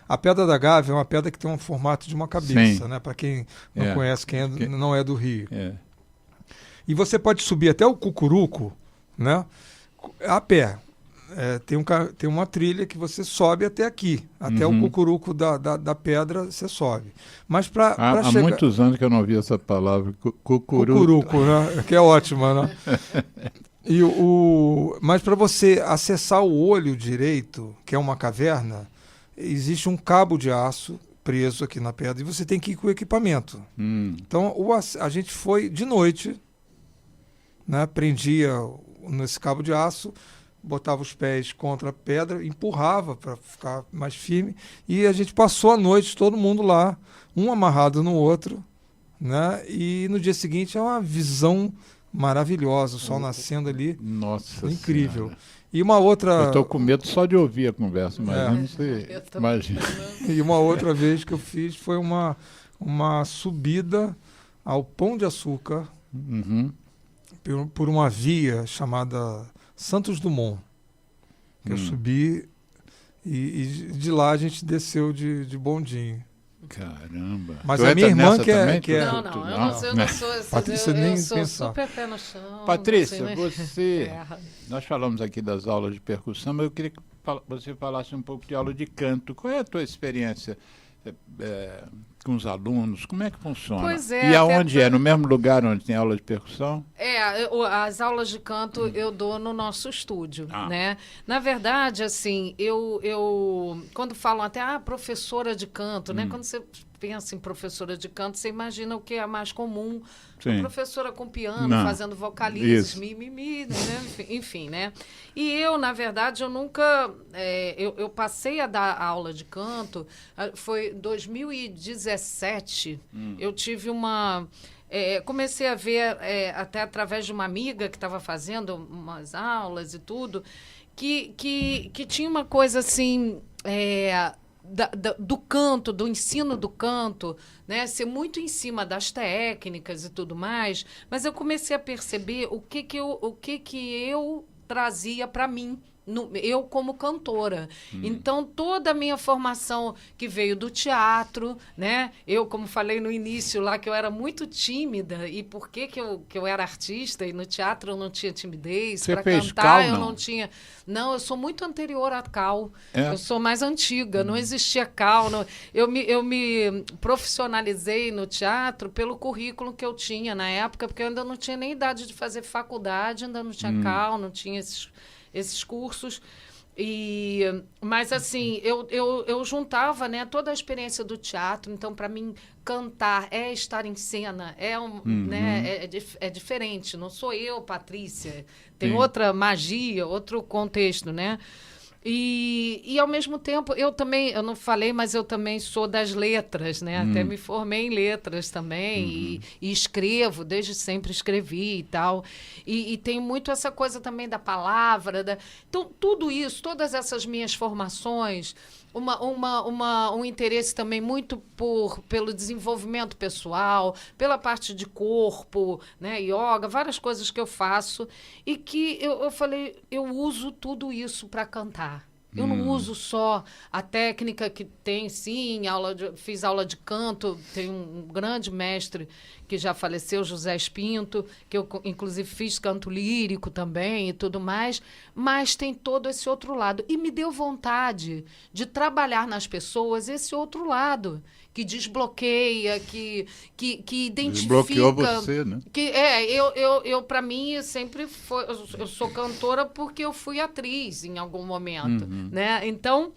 S3: A Pedra da Gávea é uma pedra que tem um formato de uma cabeça, né? Para quem não conhece, não é do Rio. E você pode subir até o Cucuruco, né? A pé. Tem uma trilha que você sobe até aqui. Até o Cucuruco da pedra você sobe. Mas para
S1: chegar... Há muitos anos que eu não ouvi essa palavra.
S3: Cucuruco, né? Que é ótima, né? Mas para você acessar o olho direito, que é uma caverna, existe um cabo de aço preso aqui na pedra e você tem que ir com o equipamento. Então a gente foi de noite, né? Prendia nesse cabo de aço, botava os pés contra a pedra, empurrava para ficar mais firme e a gente passou a noite todo mundo lá, um amarrado no outro, né? E no dia seguinte é uma visão maravilhosa, o sol nascendo ali.
S1: Nossa
S3: incrível.
S1: Senhora.
S3: E uma outra...
S1: Eu estou com medo só de ouvir a conversa, imagina você. Imagina.
S3: E uma outra vez que eu fiz foi uma subida ao Pão de Açúcar por uma via chamada Santos Dumont. Que eu subi E de lá a gente desceu de bondinho.
S1: Caramba.
S3: Mas a minha irmã que é...
S2: Não, eu não sou assim.
S3: Patrícia,
S2: eu sou super pé no chão.
S1: Patrícia, nós falamos aqui das aulas de percussão, mas eu queria que você falasse um pouco de aula de canto. Qual é a tua experiência com os alunos? Como é que funciona?
S2: Pois é.
S1: E aonde é? No mesmo lugar onde tem aula de percussão?
S2: As aulas de canto eu dou no nosso estúdio, né? Na verdade, assim, eu quando falam até professora de canto, né? Quando você pensa em professora de canto, você imagina o que é mais comum. Uma professora com piano, fazendo vocalizes, mimimi, né? Enfim, né? E eu, na verdade, eu nunca... eu passei a dar aula de canto, foi em 2017, eu tive uma... comecei a ver, até através de uma amiga que estava fazendo umas aulas e tudo, que tinha uma coisa assim... do canto, do ensino do canto, né, ser muito em cima das técnicas e tudo mais, mas eu comecei a perceber o que eu trazia para mim, eu como cantora. Então, toda a minha formação que veio do teatro, né? Eu, como falei no início lá, que eu era muito tímida, e por que eu era artista, e no teatro eu não tinha timidez, para cantar cal, eu não tinha... Não, eu sou muito anterior a cal, eu sou mais antiga, não existia cal. Eu me profissionalizei no teatro pelo currículo que eu tinha na época, porque eu ainda não tinha nem idade de fazer faculdade, ainda não tinha cal, não tinha esses cursos. Mas assim, eu juntava, né, toda a experiência do teatro. Então, para mim, cantar é estar em cena, né, é diferente. Não sou eu, Patrícia, tem outra magia, outro contexto, né? E ao mesmo tempo, eu não falei, mas eu também sou das letras, né? Até me formei em letras também, e escrevo, desde sempre escrevi e tal. E tem muito essa coisa também da palavra. Então, tudo isso, todas essas minhas formações, um interesse também muito pelo desenvolvimento pessoal, pela parte de corpo, né, yoga, várias coisas que eu faço, e que eu falei, eu uso tudo isso para cantar. Eu não uso só a técnica que tem, sim, fiz aula de canto, tem um grande mestre que já faleceu, José Espinto, que eu, inclusive, fiz canto lírico também e tudo mais, mas tem todo esse outro lado. E me deu vontade de trabalhar nas pessoas esse outro lado, que desbloqueia, que identifica...
S1: Desbloqueou você, né?
S2: Eu para mim, sempre foi... Eu sou cantora porque eu fui atriz em algum momento, né? Então...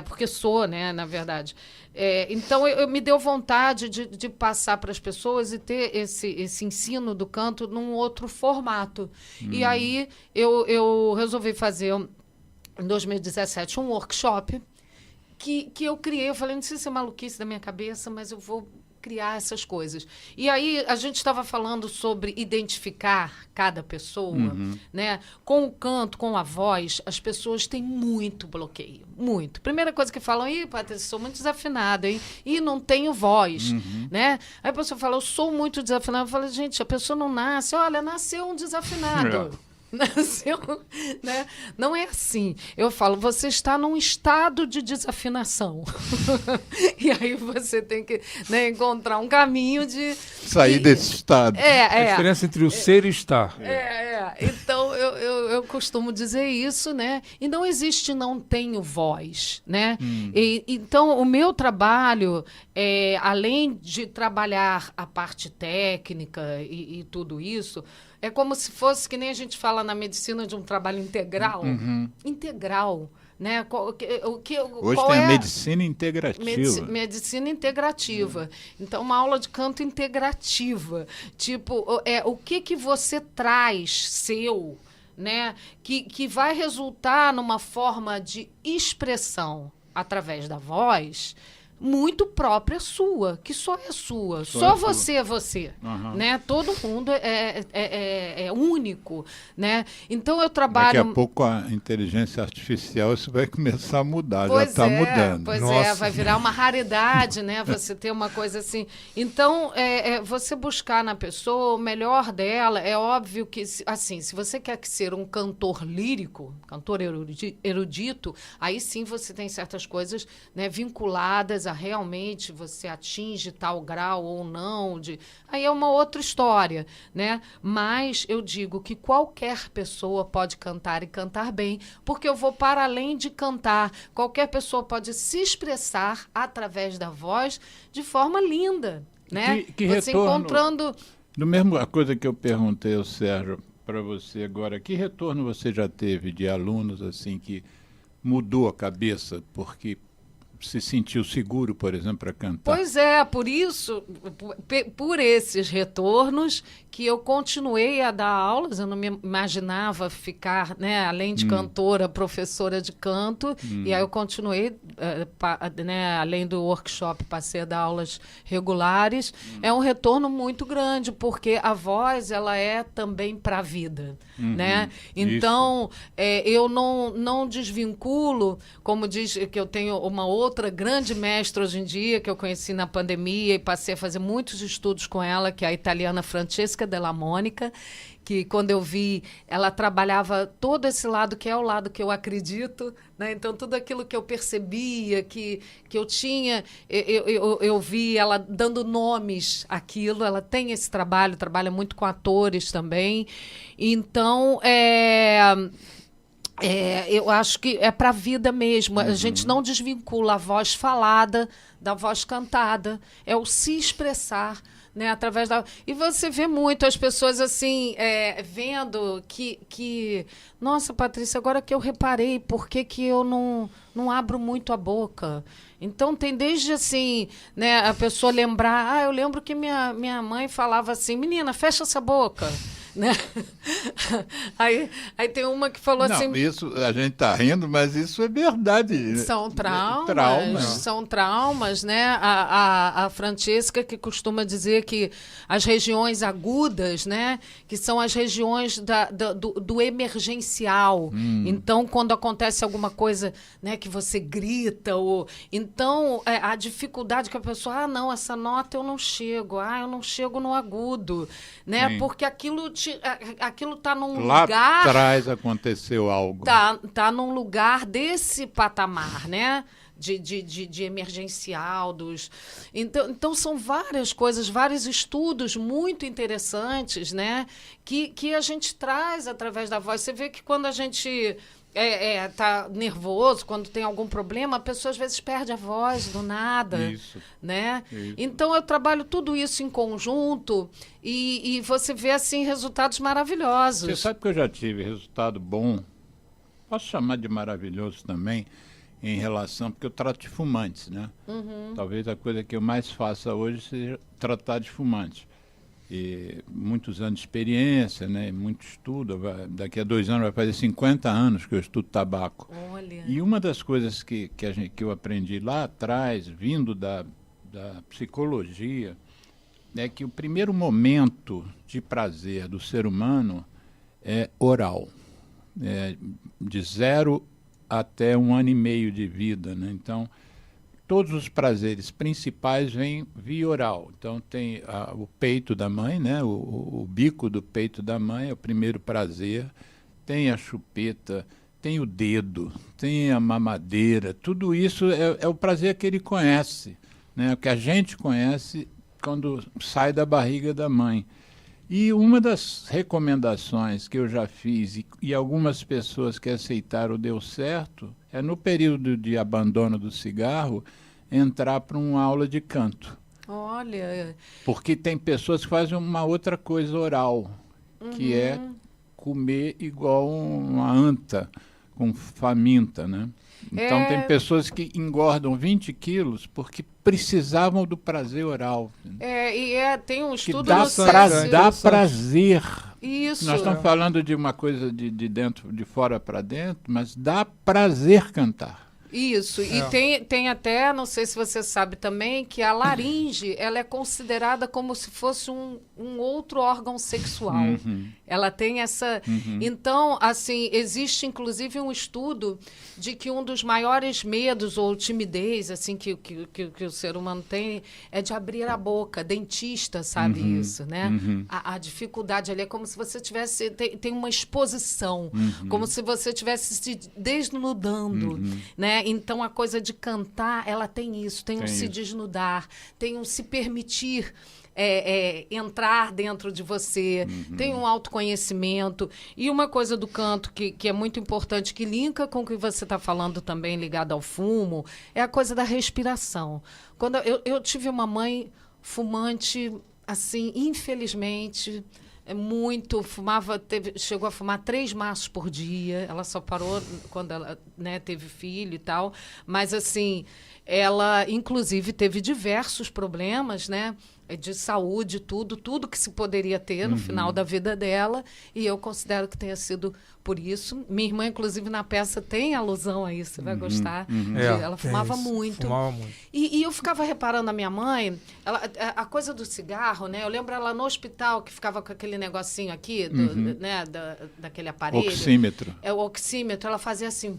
S2: porque sou, né, na verdade. Então, eu me deu vontade de passar para as pessoas e ter esse ensino do canto num outro formato. E aí, eu resolvi fazer, em 2017, um workshop que eu criei. Eu falei, não sei se é maluquice da minha cabeça, mas eu vou criar essas coisas. E aí a gente estava falando sobre identificar cada pessoa, né? Com o canto, com a voz, as pessoas têm muito bloqueio, muito. Primeira coisa que falam, Patrícia, sou muito desafinada, hein? E não tenho voz, né? Aí a pessoa fala, eu sou muito desafinada. Eu falo, gente, a pessoa não nasce, olha, nasceu um desafinado. Nasceu, né? Não é assim. Eu falo, você está num estado de desafinação. E aí você tem que, né, encontrar um caminho de...
S1: Sair desse estado.
S3: A diferença entre o ser e estar.
S2: Então, eu costumo dizer isso, né? E não existe não tenho voz, né? Então, o meu trabalho, além de trabalhar a parte técnica e tudo isso... É como se fosse, que nem a gente fala na medicina, de um trabalho integral. Integral, né?
S1: Hoje tem a medicina integrativa.
S2: Medicina integrativa. Então, uma aula de canto integrativa. Tipo, o que você traz seu, né? Que vai resultar numa forma de expressão através da voz, muito própria sua, que só é sua. Só você é você. Né? Todo mundo é único. Né? Então eu trabalho...
S1: Daqui a pouco a inteligência artificial isso vai começar a mudar, já está mudando.
S2: Pois é, vai virar uma raridade, né? Você ter uma coisa assim. Então, você buscar na pessoa o melhor dela, é óbvio que, assim, se você quer ser um cantor lírico, cantor erudito, aí sim você tem certas coisas, né, vinculadas a realmente você atinge tal grau ou não. Aí é uma outra história, né? Mas eu digo que qualquer pessoa pode cantar e cantar bem, porque eu vou para além de cantar. Qualquer pessoa pode se expressar através da voz de forma linda, né?
S1: Que
S2: você
S1: retorno,
S2: encontrando...
S1: Do mesmo a coisa que eu perguntei ao Sérgio para você agora, que retorno você já teve de alunos assim que mudou a cabeça porque se sentiu seguro, por exemplo, para cantar?
S2: Pois é, por isso, por esses retornos, que eu continuei a dar aulas. Eu não me imaginava ficar, né, além de cantora, professora de canto, e aí eu continuei, né, além do workshop, passei a dar aulas regulares. É um retorno muito grande, porque a voz, ela é também para a vida, né? Então, eu não desvinculo, como diz que eu tenho uma outra grande mestra hoje em dia, que eu conheci na pandemia e passei a fazer muitos estudos com ela, que é a italiana Francesca Della Monica, que quando eu vi, ela trabalhava todo esse lado, que é o lado que eu acredito, né? Então, tudo aquilo que eu percebia, que eu tinha, eu vi ela dando nomes àquilo. Ela tem esse trabalho, trabalha muito com atores também. Então, eu acho que é para a vida mesmo. A gente não desvincula a voz falada da voz cantada. É o se expressar, né, através da... E você vê muito as pessoas assim, vendo que... Nossa, Patrícia, agora que eu reparei, por que eu não abro muito a boca? Então, tem desde assim, né, a pessoa lembrar... eu lembro que minha mãe falava assim, menina, fecha essa boca. Né? Aí tem uma que falou assim...
S1: Isso, a gente está rindo, mas isso é verdade.
S2: São traumas, né? A Francesca, que costuma dizer que as regiões agudas, né, que são as regiões do emergencial. Então, quando acontece alguma coisa, né, que você grita, então a dificuldade que a pessoa... não, essa nota eu não chego. Eu não chego no agudo. Né? Sim. Porque aquilo está num lugar...
S1: Lá atrás aconteceu algo.
S2: Tá num lugar desse patamar, né? De emergencial. Então, são várias coisas, vários estudos muito interessantes, né? Que a gente traz através da voz. Você vê que quando a gente... tá nervoso, quando tem algum problema, a pessoa às vezes perde a voz do nada. Isso. Né? Isso. Então eu trabalho tudo isso em conjunto e você vê assim resultados maravilhosos.
S1: Você sabe que eu já tive resultado bom, posso chamar de maravilhoso também, em relação, porque eu trato de fumantes, né? Talvez a coisa que eu mais faça hoje seja tratar de fumantes. E muitos anos de experiência, né, muito estudo. Daqui a 2 anos vai fazer 50 anos que eu estudo tabaco.
S2: Olha.
S1: E uma das coisas que eu aprendi lá atrás, vindo da psicologia, é que o primeiro momento de prazer do ser humano é oral. De 0 até 1 ano e meio de vida, né? Então, todos os prazeres principais vêm via oral. Então, tem o peito da mãe, né? O bico do peito da mãe é o primeiro prazer. Tem a chupeta, tem o dedo, tem a mamadeira. Tudo isso é o prazer que ele conhece, né? O que a gente conhece quando sai da barriga da mãe. E uma das recomendações que eu já fiz e algumas pessoas que aceitaram deu certo é no período de abandono do cigarro entrar para uma aula de canto.
S2: Olha.
S1: Porque tem pessoas que fazem uma outra coisa oral, que é comer igual uma anta, com faminta, né? Então tem pessoas que engordam 20 quilos porque precisavam do prazer oral.
S2: Tem um estudo
S1: que dá prazer.
S2: Isso.
S1: Nós estamos falando de uma coisa de dentro, de fora para dentro, mas dá prazer cantar.
S2: Isso, e tem até, não sei se você sabe também, que a laringe, ela é considerada como se fosse um outro órgão sexual. Ela tem essa... Então, assim, existe inclusive um estudo de que um dos maiores medos ou timidez, assim, que o ser humano tem é de abrir a boca. Dentista sabe isso, né? A dificuldade ali é como se você tivesse... Tem uma exposição, como se você tivesse se desnudando, né? Então, a coisa de cantar, ela tem isso. Tem um se desnudar, tem um se permitir entrar dentro de você, tem um autoconhecimento. E uma coisa do canto que é muito importante, que linka com o que você está falando também, ligado ao fumo, é a coisa da respiração. Quando eu tive uma mãe fumante, assim, infelizmente... muito, chegou a fumar 3 maços por dia. Ela só parou quando ela, né, teve filho e tal. Mas, assim, ela, inclusive, teve diversos problemas, né, de saúde, tudo que se poderia ter no final da vida dela. E eu considero que tenha sido por isso. Minha irmã, inclusive, na peça tem alusão a isso, você vai gostar. Ela fumava muito. E eu ficava reparando a minha mãe, a coisa do cigarro, né? Eu lembro ela no hospital, que ficava com aquele negocinho aqui, né, daquele aparelho.
S1: Oxímetro.
S2: O oxímetro, ela fazia assim,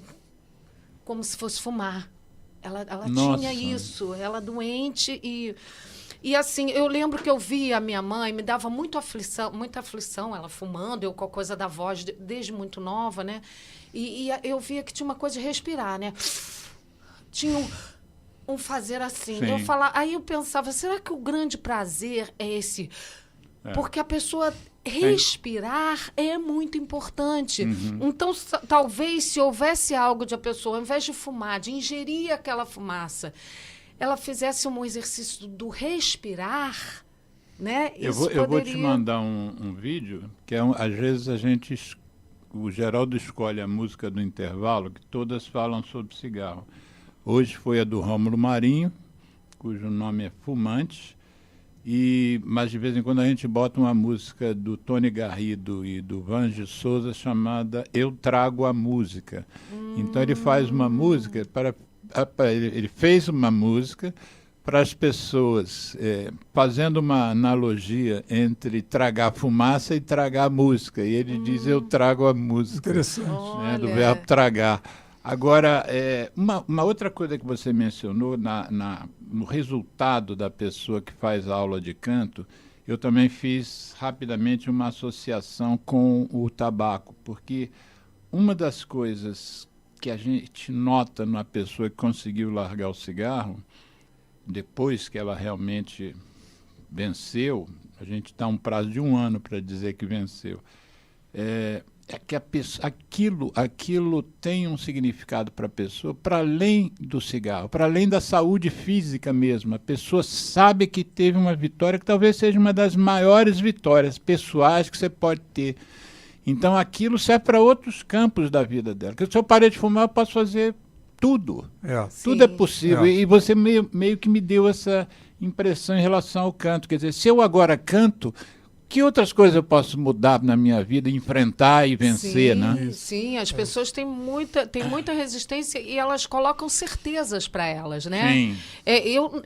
S2: como se fosse fumar. Ela tinha isso, ela doente E assim, eu lembro que eu via a minha mãe, me dava muita aflição, ela fumando, eu com a coisa da voz, desde muito nova, né? E eu via que tinha uma coisa de respirar, né? Tinha um fazer assim. Aí eu pensava, será que o grande prazer é esse? Porque a pessoa respirar é muito importante. Então, talvez, se houvesse algo de a pessoa, ao invés de fumar, de ingerir aquela fumaça, ela fizesse um exercício do respirar, né?
S1: Eu vou te mandar um vídeo, que às vezes o Geraldo escolhe a música do intervalo, que todas falam sobre cigarro. Hoje foi a do Rômulo Marinho, cujo nome é Fumante, mas de vez em quando a gente bota uma música do Tony Garrido e do Vange Souza chamada Eu Trago a Música. Então ele faz uma música ele fez uma música para as pessoas, fazendo uma analogia entre tragar fumaça e tragar música. E ele diz, eu trago a música.
S3: Interessante.
S1: Né, do verbo tragar. Agora, uma outra coisa que você mencionou, no resultado da pessoa que faz aula de canto, eu também fiz rapidamente uma associação com o tabaco, porque uma das coisas que a gente nota numa pessoa que conseguiu largar o cigarro, depois que ela realmente venceu, a gente dá um prazo de 1 ano para dizer que venceu, é que aquilo tem um significado para a pessoa, para além do cigarro, para além da saúde física mesmo. A pessoa sabe que teve uma vitória que talvez seja uma das maiores vitórias pessoais que você pode ter. Então, aquilo serve para outros campos da vida dela. Porque se eu parei de fumar, eu posso fazer tudo. Tudo é possível. E você meio que me deu essa impressão em relação ao canto. Quer dizer, se eu agora canto, que outras coisas eu posso mudar na minha vida, enfrentar e vencer, né?
S2: Sim, as pessoas têm muita resistência e elas colocam certezas para elas, né?
S1: Sim.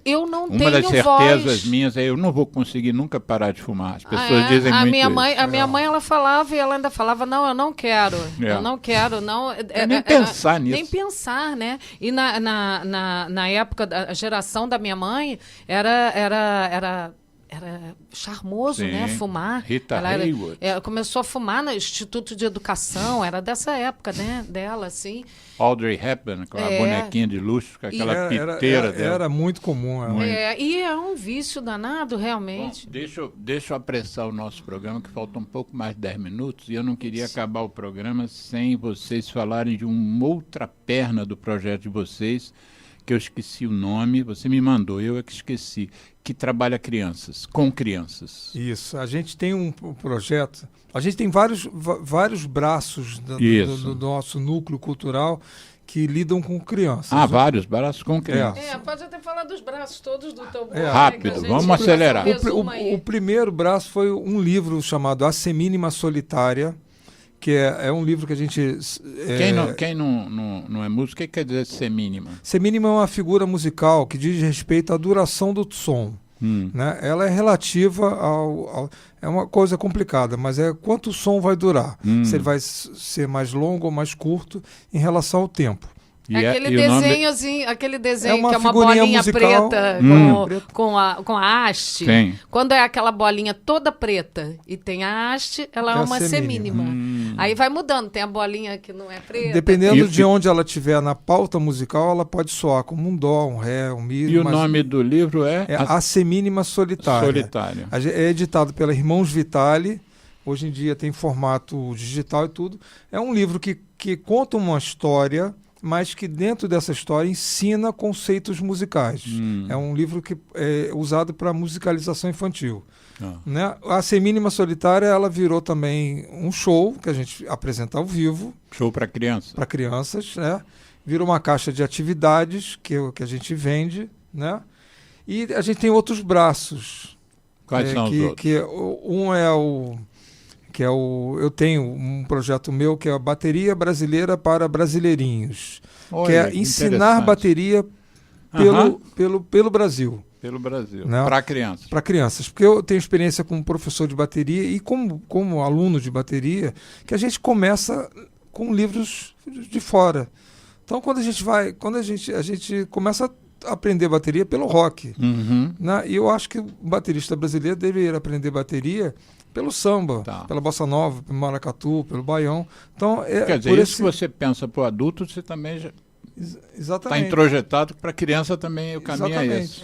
S2: Eu não tenho voz.
S1: Uma das certezas minhas é eu não vou conseguir nunca parar de fumar. As pessoas dizem muito isso.
S2: A minha mãe, ela falava e ela ainda falava, não, eu não quero. Eu não quero, não.
S1: Nem pensar nisso.
S2: Nem pensar, né? E na época, a geração da minha mãe era charmoso, né? Fumar.
S1: Rita Hayworth.
S2: Ela começou a fumar no Instituto de Educação, era dessa época, né? Dela, assim.
S1: Audrey Hepburn, com a bonequinha de luxo, com aquela piteira dela.
S3: Era muito comum.
S2: E é um vício danado, realmente.
S1: Bom, deixa eu apressar o nosso programa, que falta um pouco mais de 10 minutos, e eu não queria acabar o programa sem vocês falarem de uma outra perna do projeto de vocês, que eu esqueci o nome, você me mandou, eu é que esqueci, que trabalha com crianças.
S3: Isso, a gente tem um projeto, a gente tem vários braços do nosso núcleo cultural que lidam com crianças.
S1: Vários braços com crianças.
S2: Pode até falar dos braços todos do teu
S1: rápido, vamos acelerar.
S3: O primeiro braço foi um livro chamado A Semínima Solitária, que é um livro que a gente...
S1: Quem não é músico, o que quer dizer semínima?
S3: Semínima é uma figura musical que diz respeito à duração do som. Né? Ela é relativa é uma coisa complicada, mas é quanto o som vai durar. Se ele vai ser mais longo ou mais curto em relação ao tempo.
S2: Aquele desenhozinho, aquele desenho que é uma bolinha
S3: musical,
S2: preta com a haste.
S1: Sim.
S2: Quando é aquela bolinha toda preta e tem a haste, ela é uma semínima. Aí vai mudando, tem a bolinha que não é preta.
S3: Dependendo de onde ela estiver na pauta musical, ela pode soar como um dó, um ré, um mi.
S1: E o nome do livro é?
S3: A Semínima Solitária.
S1: Solitária.
S3: É editado pela Irmãos Vitali. Hoje em dia tem formato digital e tudo. É um livro que conta uma história, mas que dentro dessa história ensina conceitos musicais. É um livro que é usado para musicalização infantil. Né? A Semínima Solitária, ela virou também um show que a gente apresenta ao vivo.
S1: Show para crianças.
S3: Para crianças, né? Virou uma caixa de atividades que a gente vende, né? E a gente tem outros braços.
S1: Quais são os outros?
S3: Eu tenho um projeto meu que é a Bateria Brasileira para Brasileirinhos.
S1: Olha,
S3: que é ensinar bateria pelo Brasil.
S1: Pelo Brasil,
S3: né?
S1: Para crianças.
S3: Para crianças. Porque eu tenho experiência como professor de bateria e como aluno de bateria, que a gente começa com livros de fora. Então, quando a gente começa a aprender bateria pelo rock. Né? E eu acho que o baterista brasileiro deveria aprender bateria pelo samba, pela bossa nova, pelo maracatu, pelo baião. Então,
S1: quer dizer, isso que você pensa para o adulto, você também já está introjetado, para a criança também o caminho é esse.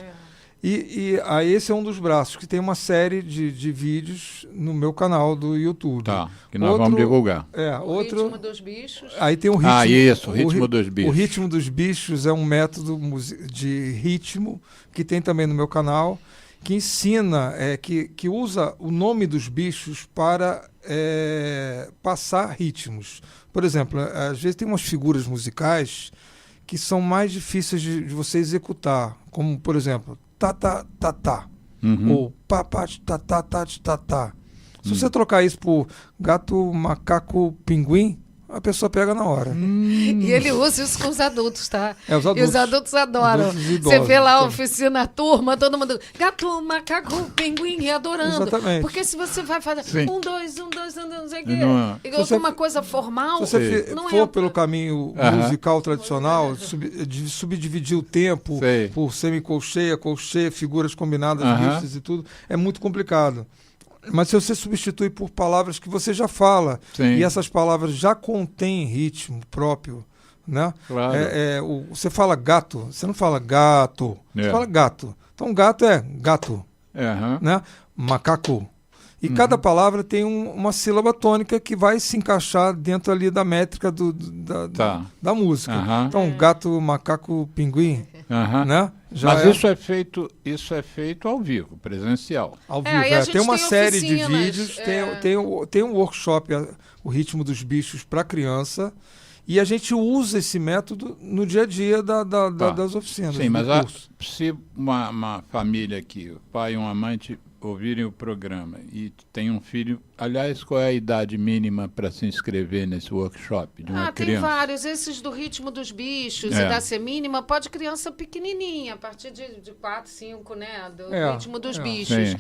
S3: E aí esse é um dos braços, que tem uma série de vídeos no meu canal do YouTube.
S1: Que nós vamos divulgar.
S2: O Ritmo dos Bichos.
S3: Aí tem o ritmo.
S1: O Ritmo dos Bichos.
S3: O Ritmo dos Bichos é um método de ritmo que tem também no meu canal, que ensina, que usa o nome dos bichos para passar ritmos. Por exemplo, às vezes tem umas figuras musicais que são mais difíceis de você executar, como, por exemplo, tá-tá-tá-tá, ou pá-pá-tá-tá-tá-tá. Se você trocar isso por gato, macaco, pinguim, a pessoa pega na hora.
S2: E ele usa isso com os adultos, tá?
S3: Os adultos.
S2: E os adultos adoram. Você vê lá a oficina, a turma, todo mundo, gato, macaco, pinguim, adorando.
S3: Exatamente.
S2: Porque se você vai fazer 1, 2, 1, 2, 1, 2, não sei o quê, alguma coisa formal,
S3: se você for pelo caminho musical tradicional, subdividir o tempo por semicolcheia, colcheia, figuras combinadas, rifes e tudo, é muito complicado. Mas se você substitui por palavras que você já fala, e essas palavras já contêm ritmo próprio, né?
S1: Claro.
S3: Você fala gato, você não fala gato, você fala gato. Então gato é gato, né? Macaco. E cada palavra tem uma sílaba tônica que vai se encaixar dentro ali da métrica da música. Então gato, macaco, pinguim, né?
S1: Mas isso é feito ao vivo, presencial.
S3: Ao vivo, tem uma série de vídeos, tem um workshop, o Ritmo dos Bichos para criança, e a gente usa esse método no dia a dia das oficinas.
S1: Sim, mas se uma família aqui, o pai e uma mãe ouvirem o programa e tem um filho, aliás, qual é a idade mínima para se inscrever nesse workshop de uma criança?
S2: Tem vários, esses do Ritmo dos Bichos e da Semínima, pode criança pequenininha, a partir de 4, 5, né, do Ritmo dos Bichos.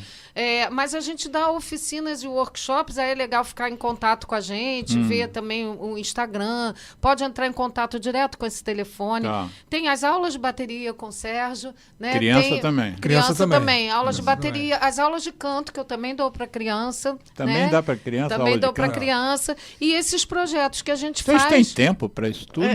S2: Mas a gente dá oficinas e workshops, aí é legal ficar em contato com a gente, ver também o Instagram, pode entrar em contato direto com esse telefone. Tem as aulas de bateria com o Sérgio, né?
S1: Criança também.
S3: Criança também.
S2: Aulas de bateria, as aulas de canto que eu também dou para criança.
S1: Também dá para criança?
S2: Também dou para criança. E esses projetos que a gente
S1: faz...
S2: Vocês
S1: têm tempo para isso tudo?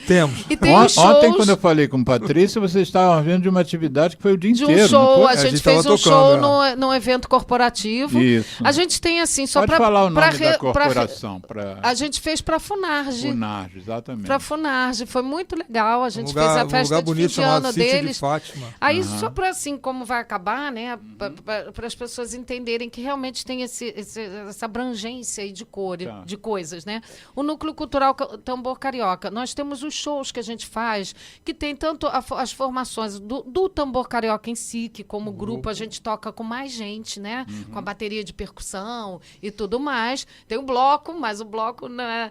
S3: Temos.
S2: E tem shows...
S1: Ontem, quando eu falei com Patrícia, vocês estavam vendo de uma atividade que foi o dia inteiro.
S2: De um show. A
S3: gente
S2: fez um show num evento corporativo.
S1: Isso.
S2: A gente tem assim, só para...
S1: Pode falar o nome da corporação.
S2: A gente fez para a Funarge.
S1: Funarge, exatamente.
S2: Para a Funarge. Foi muito legal. A gente fez a festa de fim de ano deles.
S3: De Fátima.
S2: Aí, só para assim, como vai acabar, né? né? Para as pessoas entenderem que realmente tem essa abrangência aí de de coisas, né? O Núcleo Cultural Tambor Carioca, nós temos os shows que a gente faz, que tem tanto as formações do tambor carioca em si, que como grupo a gente toca com mais gente, né? Com a bateria de percussão e tudo mais. Tem o bloco, mas o bloco, né?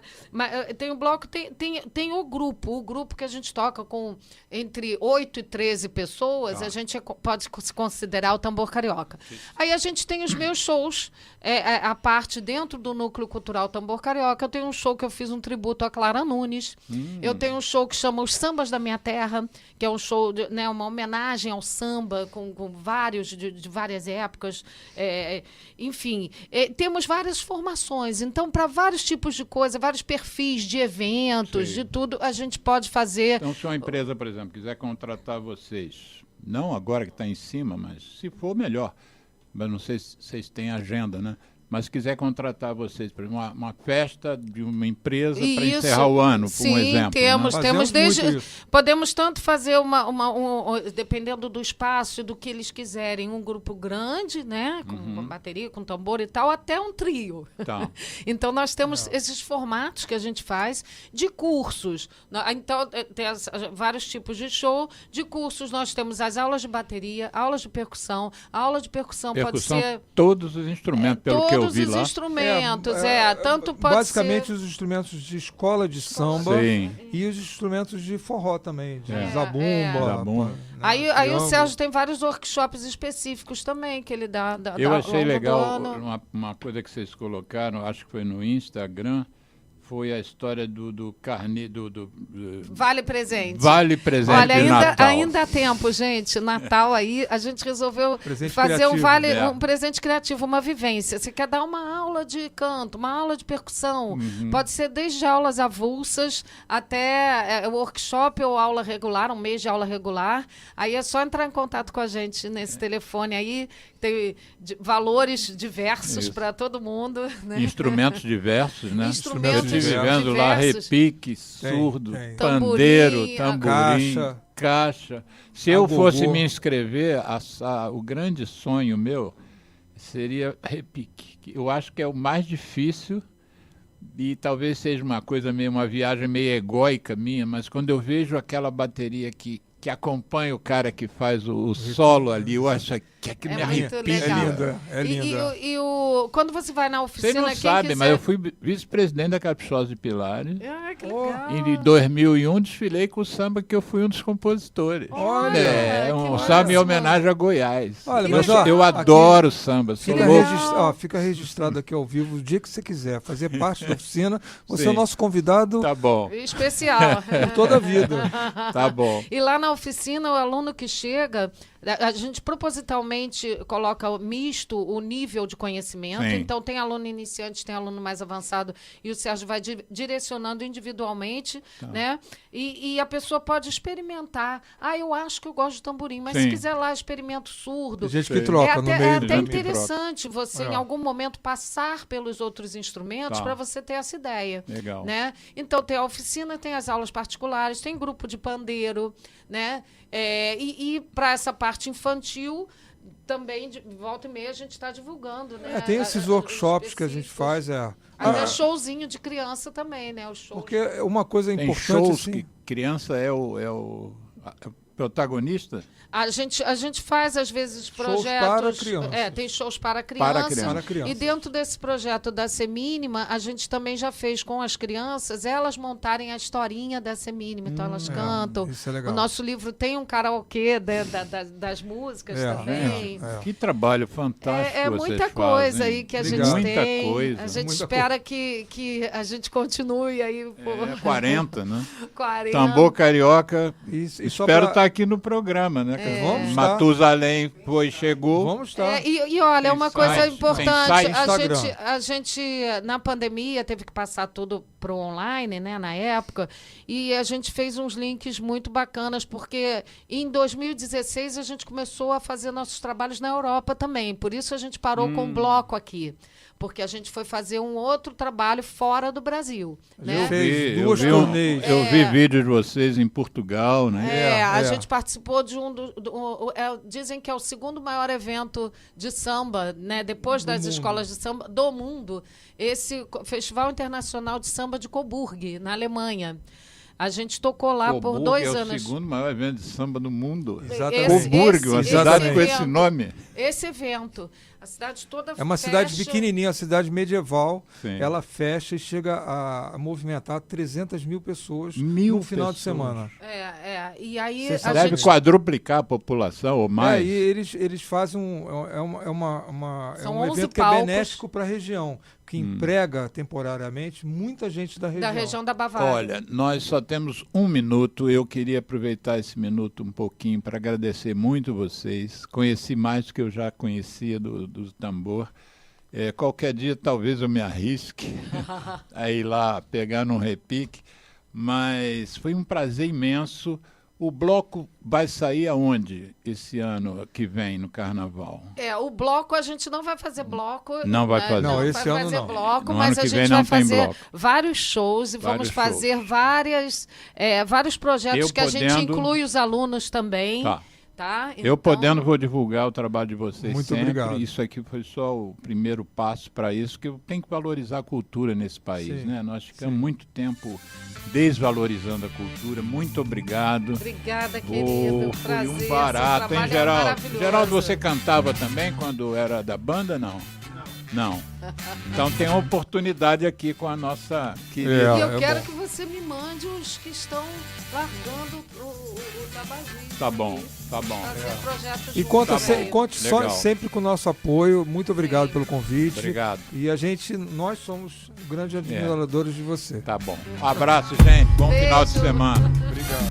S2: Tem o bloco, tem o grupo que a gente toca com entre 8 e 13 pessoas, a gente pode se considerar o tambor carioca. Aí a gente tem os meus shows, a parte dentro do Núcleo Cultural Tambor Carioca. Eu tenho um show que eu fiz um tributo a Clara Nunes. Eu tenho um show que chama Os Sambas da Minha Terra, que é um show, né, uma homenagem ao samba, com vários, de várias épocas. Enfim, temos várias formações. Então, para vários tipos de coisa, vários perfis de eventos, de tudo, a gente pode fazer.
S1: Então, se uma empresa, por exemplo, quiser contratar vocês, não agora que está em cima, mas se for melhor, mas não sei se vocês têm agenda, né? Mas se quiser contratar vocês para uma festa de uma empresa para encerrar o ano, por um exemplo.
S2: Sim, temos desde... Podemos tanto fazer dependendo do espaço e do que eles quiserem, um grupo grande, né? Com bateria, com tambor e tal, até um trio. Tá. Então, nós temos esses formatos que a gente faz de cursos. Então, tem vários tipos de show. De cursos, nós temos as aulas de bateria, aulas de percussão. A aula de percussão pode ser...
S1: Todos os instrumentos, pelo que eu vi lá.
S2: Todos os instrumentos, tanto pode
S3: basicamente
S2: ser...
S3: os instrumentos de escola de samba e os instrumentos de forró também, de zabumba.
S2: Aí o Sérgio tem vários workshops específicos também que ele dá.
S1: Eu achei legal uma coisa que vocês colocaram, acho que foi no Instagram, foi a história do carnê, do
S2: Vale Presente.
S1: Vale Presente.
S2: Olha,
S1: de Natal.
S2: ainda há tempo, gente. Natal aí, a gente resolveu fazer um presente criativo, uma vivência. Você quer dar uma aula de canto, uma aula de percussão. Pode ser desde aulas avulsas até workshop ou aula regular, um mês de aula regular. Aí é só entrar em contato com a gente nesse telefone aí. Tem valores diversos para todo mundo. Né?
S1: Instrumentos diversos, né?
S2: Instrumentos
S1: eu estive vendo lá repique, surdo, pandeiro, tamborim, caixa. Se eu fosse me inscrever, o grande sonho meu seria repique. Eu acho que é o mais difícil e talvez seja uma viagem meio egóica minha, mas quando eu vejo aquela bateria que acompanha o cara que faz o solo ali, eu acho que me arrepia.
S3: É linda.
S2: Quando você vai na oficina...
S1: Você não sabe, mas eu fui vice-presidente da Caprichosa de Pilares.
S2: Que legal.
S1: Em 2001, desfilei com o samba que eu fui um dos compositores.
S3: Olha!
S1: Um samba em homenagem a Goiás.
S3: Olha,
S1: eu adoro samba.
S3: Fica registrado aqui ao vivo, o dia que você quiser fazer parte da oficina, você é o nosso convidado...
S1: Tá bom.
S2: Especial.
S3: Por toda a vida.
S1: Tá bom.
S2: E lá na oficina, o aluno que chega... A gente propositalmente coloca misto o nível de conhecimento. Sim. Então, tem aluno iniciante, tem aluno mais avançado, e o Sérgio vai direcionando individualmente, né? E a pessoa pode experimentar. Eu acho que eu gosto de tamborim, mas se quiser lá, experimento surdo.
S3: Tem gente que troca no meio.
S2: É até interessante você, em algum momento, passar pelos outros instrumentos para você ter essa ideia.
S1: Legal.
S2: Né? Então, tem a oficina, tem as aulas particulares, tem grupo de pandeiro, né? E para essa parte infantil, também, de volta e meia, a gente está divulgando. Né?
S3: Tem esses workshops que a gente faz.
S2: Até showzinho de criança também, né?
S3: Porque uma coisa
S1: tem
S3: importante...
S1: shows
S3: assim,
S1: que criança é o protagonista?
S2: A gente faz, às vezes, projetos...
S3: Shows para criança.
S2: Tem shows para criança.
S3: Para criança.
S2: E dentro desse projeto da Semínima, a gente também já fez com as crianças, elas montarem a historinha da Semínima. Então, elas cantam.
S3: Isso é legal.
S2: O nosso livro tem um karaokê das músicas também.
S1: Que trabalho fantástico
S2: É muita coisa aí que a gente tem.
S1: Muita coisa.
S2: A gente espera que a gente continue aí.
S1: 40, né?
S2: 40.
S1: Tambor Carioca.
S3: Espero
S1: estar aqui no programa, né?
S3: Vamos
S1: Matusalém chegou.
S3: Vamos estar.
S2: E olha, uma coisa importante,
S3: Instagram.
S2: a gente na pandemia teve que passar tudo pro online, né, na época, e a gente fez uns links muito bacanas, porque em 2016 a gente começou a fazer nossos trabalhos na Europa também, por isso a gente parou com um bloco aqui. porque a gente foi fazer um outro trabalho fora do Brasil. Né?
S1: Eu vi vídeos de vocês em Portugal, né?
S2: A gente participou de dizem que é o segundo maior evento de samba, né? Depois das escolas de samba do mundo, esse Festival Internacional de Samba de Coburg, na Alemanha. A gente tocou lá por 2 anos.
S1: É o segundo maior evento de samba do mundo.
S3: Exatamente.
S1: Coburg, uma cidade com esse nome.
S2: Esse evento, a cidade toda
S3: é uma cidade pequenininha, uma cidade medieval.
S1: Sim.
S3: Ela fecha e chega a movimentar 300 mil pessoas no final de semana.
S2: E aí
S1: deve quadruplicar a população ou mais.
S3: E eles fazem um evento que é benéfico para a região, que emprega temporariamente muita gente da região.
S2: Da região da Bavária.
S1: Olha, nós só temos 1 minuto. Eu queria aproveitar esse minuto um pouquinho para agradecer muito vocês. Conheci mais do que eu já conhecia do tambor. Qualquer dia talvez eu me arrisque a ir lá pegar num repique, mas foi um prazer imenso. O bloco vai sair aonde esse ano que vem no Carnaval?
S2: O bloco, a gente não vai fazer bloco.
S1: Não vai fazer.
S3: Não, esse ano não.
S2: Bloco,
S1: no
S2: mas
S1: ano que
S2: a gente
S1: vem
S2: vai
S1: não tem
S2: fazer
S1: bloco.
S2: vários shows e vamos fazer vários projetos que a gente inclui os alunos também. Tá?
S1: Eu podendo vou divulgar o trabalho de vocês
S3: muito
S1: sempre.
S3: Obrigado.
S1: Isso aqui foi só o primeiro passo para isso, que tem que valorizar a cultura nesse país. Né? Nós ficamos muito tempo desvalorizando a cultura. Muito obrigado.
S2: Obrigada, querido.
S1: Foi um barato, hein, Geraldo? Geraldo, você cantava também quando era da banda, não? Não. Então tem uma oportunidade aqui com a nossa querida.
S2: E eu quero que você me mande os que estão largando o tabagismo.
S1: Tá bom.
S3: E conte sempre com o nosso apoio. Muito obrigado pelo convite.
S1: Obrigado.
S3: E nós somos grandes admiradores de você.
S1: Tá bom. Um abraço, gente. Bom final de semana.
S3: Obrigado.